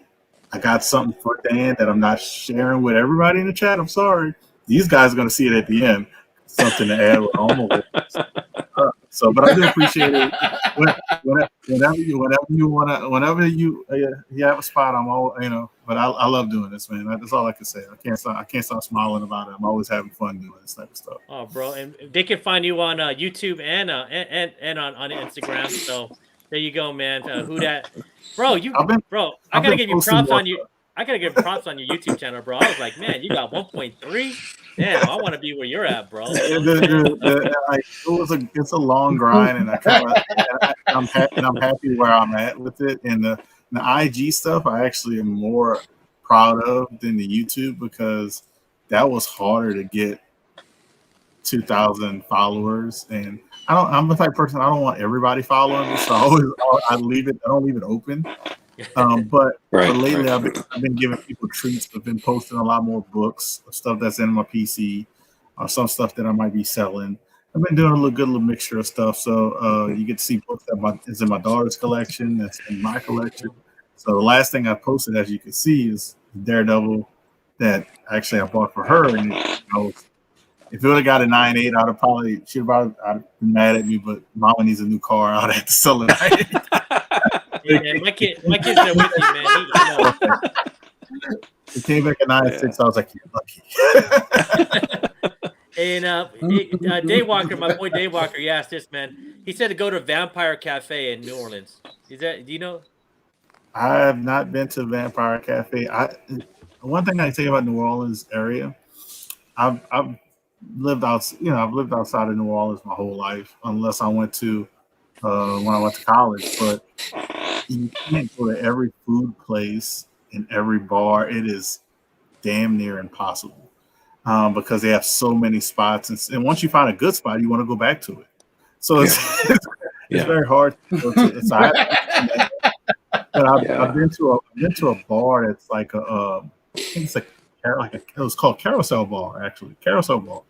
I got something for Dan that I'm not sharing with everybody in the chat. I'm sorry, these guys are going to see it at the end. Something to add with almost. But I do appreciate it. Whenever you have a spot, I'm all But I love doing this, man. That's all I can say. I can't stop smiling about it. I'm always having fun doing this type of stuff. Oh, bro, and they can find you on YouTube and on Instagram. So there you go, man. Who that, bro? I gotta give you props on you. I gotta give props on your YouTube channel, bro. I was like, man, you got 1.3. Damn, I want to be where you're at, bro. It's a long grind, and I'm happy where I'm at with it. And the IG stuff, I actually am more proud of than the YouTube, because that was harder to get 2,000 followers. And I'm the type of person, I don't want everybody following me, so I don't leave it open. But lately I've been giving people treats. I've been posting a lot more books, stuff that's in my PC, or some stuff that I might be selling. I've been doing a good little mixture of stuff. So you get to see books that is in my daughter's collection, that's in my collection. So the last thing I posted, as you can see, is Daredevil that actually I bought for her. And if it would have got a 9.8, she'd have been mad at me. But Mama needs a new car. I'd have to sell it. Yeah, my kids are with you, man. It came back at 9.6. I was like, you're lucky. And Daywalker, my boy Daywalker, he asked this, man. He said to go to Vampire Cafe in New Orleans. Do you know? I have not been to Vampire Cafe. One thing I can tell you about New Orleans area, I've lived outside of New Orleans my whole life, unless I went to when I went to college. But you can't go to every food place and every bar. It is damn near impossible, because they have so many spots, and once you find a good spot, you want to go back to it. So it's very hard to go to. But I've been to a bar that's like I think it's it was called Carousel Bar, actually, Carousel Bar,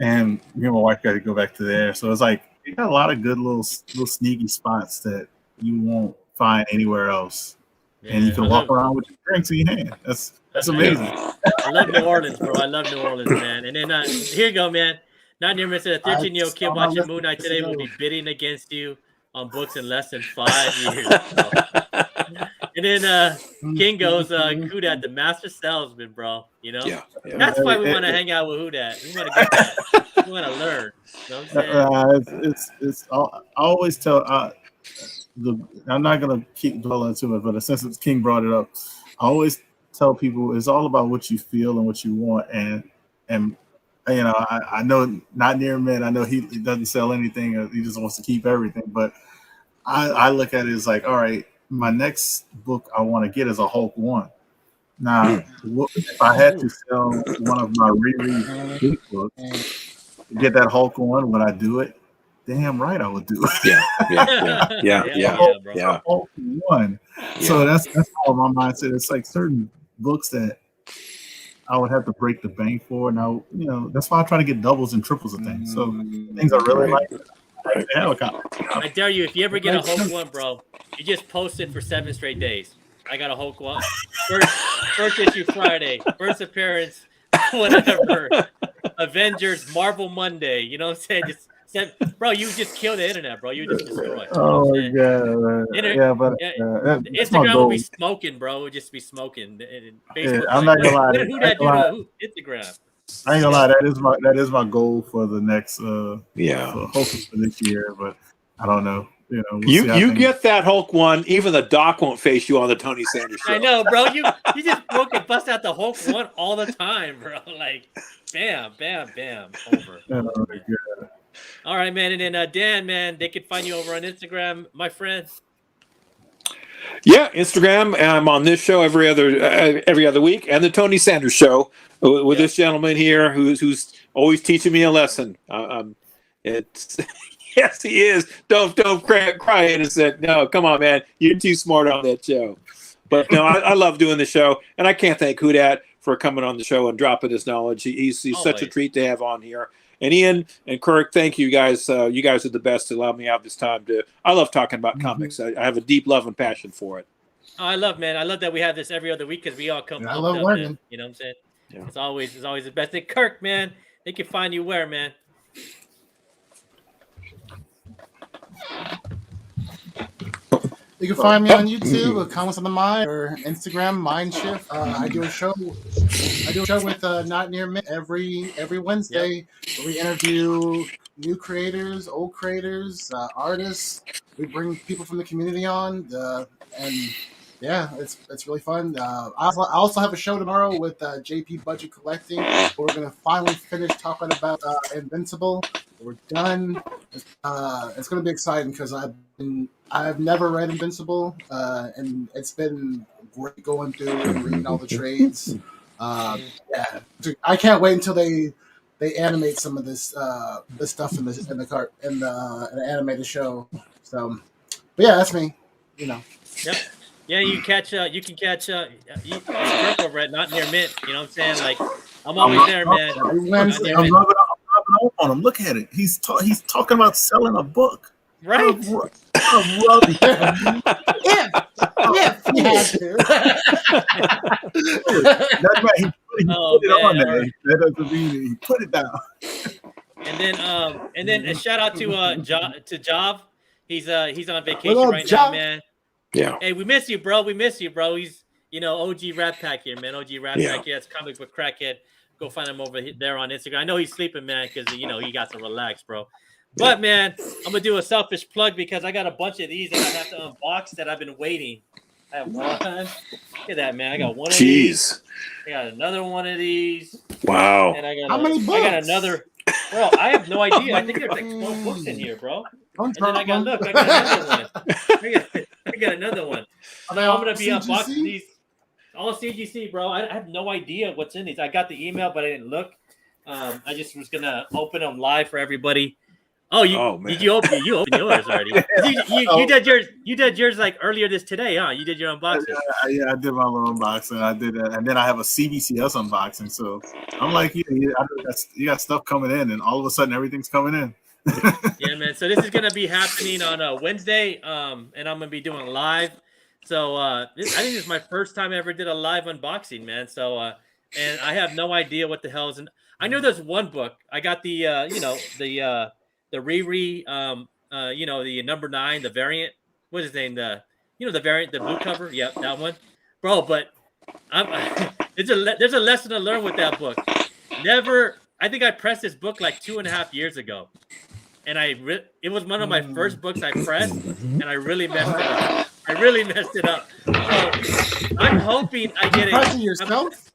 and me and my wife got to go back to there. So it's like you got a lot of good little sneaky spots that you won't find anywhere else, and you can walk around with your drinks in your hand. That's amazing. I love New Orleans, bro. I love New Orleans, man. And then here you go, man. Not near said a 13-year-old kid on my watching list Moon Knight to today will go. be bidding against you on books in less than 5 years. Bro. And then King goes, Hoodrat, the master salesman, bro. You know? Yeah. That's why we want to hang out with Hoodrat. We want to get that. We want to learn. You know what I'm saying? I always tell I'm not gonna keep dwelling too much, but since King brought it up, I always tell people it's all about what you feel and what you want, and you know, I know not near men. I know he doesn't sell anything. He just wants to keep everything. But I look at it as like, all right, my next book I want to get is a Hulk 1. Now, if I had to sell one of my reread books to get that Hulk 1, would I do it? Damn right I would do it. Yeah. Hulk 1. So that's all my mindset. It's like certain books that I would have to break the bank for. Now, you know, that's why I try to get doubles and triples of things. So things I really like. I dare you, if you ever get a Hulk 1, bro, you just post it for 7 straight days. I got a Hulk 1. First issue Friday, first appearance, whatever. Avengers, Marvel Monday. You know what I'm saying? Just bro, you just kill the internet, bro. You just destroy it. Oh my god! Instagram will be smoking, bro. It'll just be smoking. Facebook, I'm not gonna lie. What did Hoodrat do to Instagram? I ain't gonna lie. That is my goal for the next. Hopefully for this year, but I don't know. You know, you get that Hulk 1. Even the doc won't face you on the Tony Sanders show. I know, bro. You just bust out the Hulk 1 all the time, bro. Like, bam, bam, bam, over. Oh my god. All right, man. And then Dan, man, they can find you over on Instagram, my friend. Yeah, Instagram. I'm on this show every other week, and the Tony Sanders show with this gentleman here who's always teaching me a lesson. It's yes, he is. Don't cry innocent. No, come on, man. You're too smart on that show. But no, I love doing the show, and I can't thank Hoodrat for coming on the show and dropping his knowledge. He's such a treat to have on here. And Ian and Kirk, thank you guys. You guys are the best to allow me out this time. I love talking about comics. I have a deep love and passion for it. Oh, I love that we have this every other week because we all come. I love learning. Man, you know what I'm saying? Yeah. It's always the best thing. Kirk, man, they can find you where, man. You can find me on YouTube with Comments on the Mind or Instagram Mindshift. I do a show with Not Near Men every Wednesday where we interview new creators, old creators, artists. We bring people from the community on, and yeah, it's really fun. I also have a show tomorrow with JP Budget Collecting. We're gonna finally finish talking about Invincible. We're done. It's gonna be exciting because I've never read Invincible, and it's been great going through and reading all the trades. Yeah, I can't wait until they animate some of this stuff in the animated show. So, but yeah, that's me. You know. Yep. Yeah, you can catch Kirk over at Not Near Mint. You know what I'm saying? Like, I'm always there, man. I'm rubbing off on him. Look at it. He's talking about selling a book. Right. Yeah, he has to. That's right. He put it on there. That doesn't mean he put it down. And then a shout out to Jive. He's on vacation right now, man. Yeah. Hey, we miss you, bro. He's OG Rat Pack here, man. OG Rat Pack. Yeah, it's Comic Book Crackhead. Go find him over there on Instagram. I know he's sleeping, man, because he got to relax, bro. But man, I'm gonna do a selfish plug because I got a bunch of these that I have to unbox that I've been waiting. I have one. Look at that, man. I got one of these. I got another one of these. Wow. And I got how many books? I got another. Bro, I have no idea. I think there's like 12 books in here, bro. And then I got another one. I got another one. I'm gonna be unboxing these. All CGC, bro. I have no idea what's in these. I got the email, but I didn't look. I just was gonna open them live for everybody. Did you open yours already? You did yours like earlier today, huh? You did your unboxing. Yeah, I did my little unboxing. I did that, and then I have a CBCS unboxing. So I'm like, you got stuff coming in, and all of a sudden everything's coming in. Yeah, man. So this is gonna be happening on Wednesday, and I'm gonna be doing live. So I think this is my first time I ever did a live unboxing, man. So and I have no idea what the hell is. I know there's one book. I got the the Riri the number 9, the variant. What is his name? The variant, the blue cover. Yep, that one, bro. But there's a lesson to learn with that book. Never. I think I pressed this book like 2.5 years ago, and it was one of my first books I pressed, and I really messed it up. So I'm hoping I get it. Pressing yourself?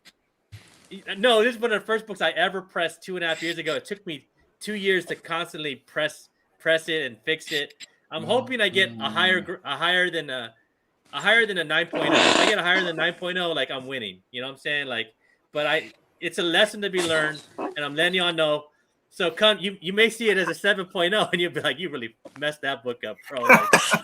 No, this is one of the first books I ever pressed 2.5 years ago. It took me 2 years to constantly press it and fix it. I'm hoping I get a higher than a 9.0. If I get a higher than 9.0, like I'm winning. You know what I'm saying? Like, but it's a lesson to be learned, and I'm letting y'all know. So you may see it as a 7.0, and you'll be like, you really messed that book up, bro. Like,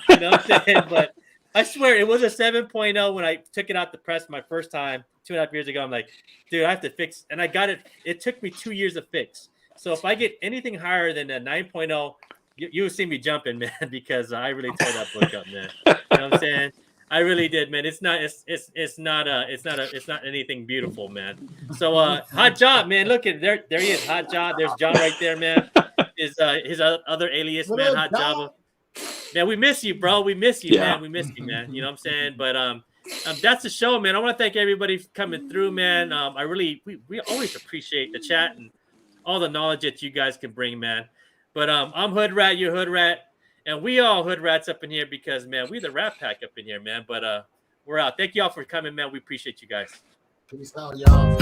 you know what I'm saying? But I swear it was a 7.0 when I took it out the press my first time 2.5 years ago. I'm like, dude, I have to fix, and I got it. It took me 2 years to fix. So if I get anything higher than a 9.0, you'll see me jumping, man, because I really tore that book up, man. You know what I'm saying? I really did, man. It's not anything beautiful, man. So hot job, man. Look at there he is, hot job. There's John right there, man. His other alias, man, hot job. Man, we miss you, bro. We miss you, man. We miss you, man. You know what I'm saying? But that's the show, man. I want to thank everybody for coming through, man. We always appreciate the chat and all the knowledge that you guys can bring, man. But I'm Hoodrat, you're Hoodrat. And we all hood rats up in here because, man, we the Rat Pack up in here, man. But we're out. Thank you all for coming, man. We appreciate you guys. Peace out, y'all.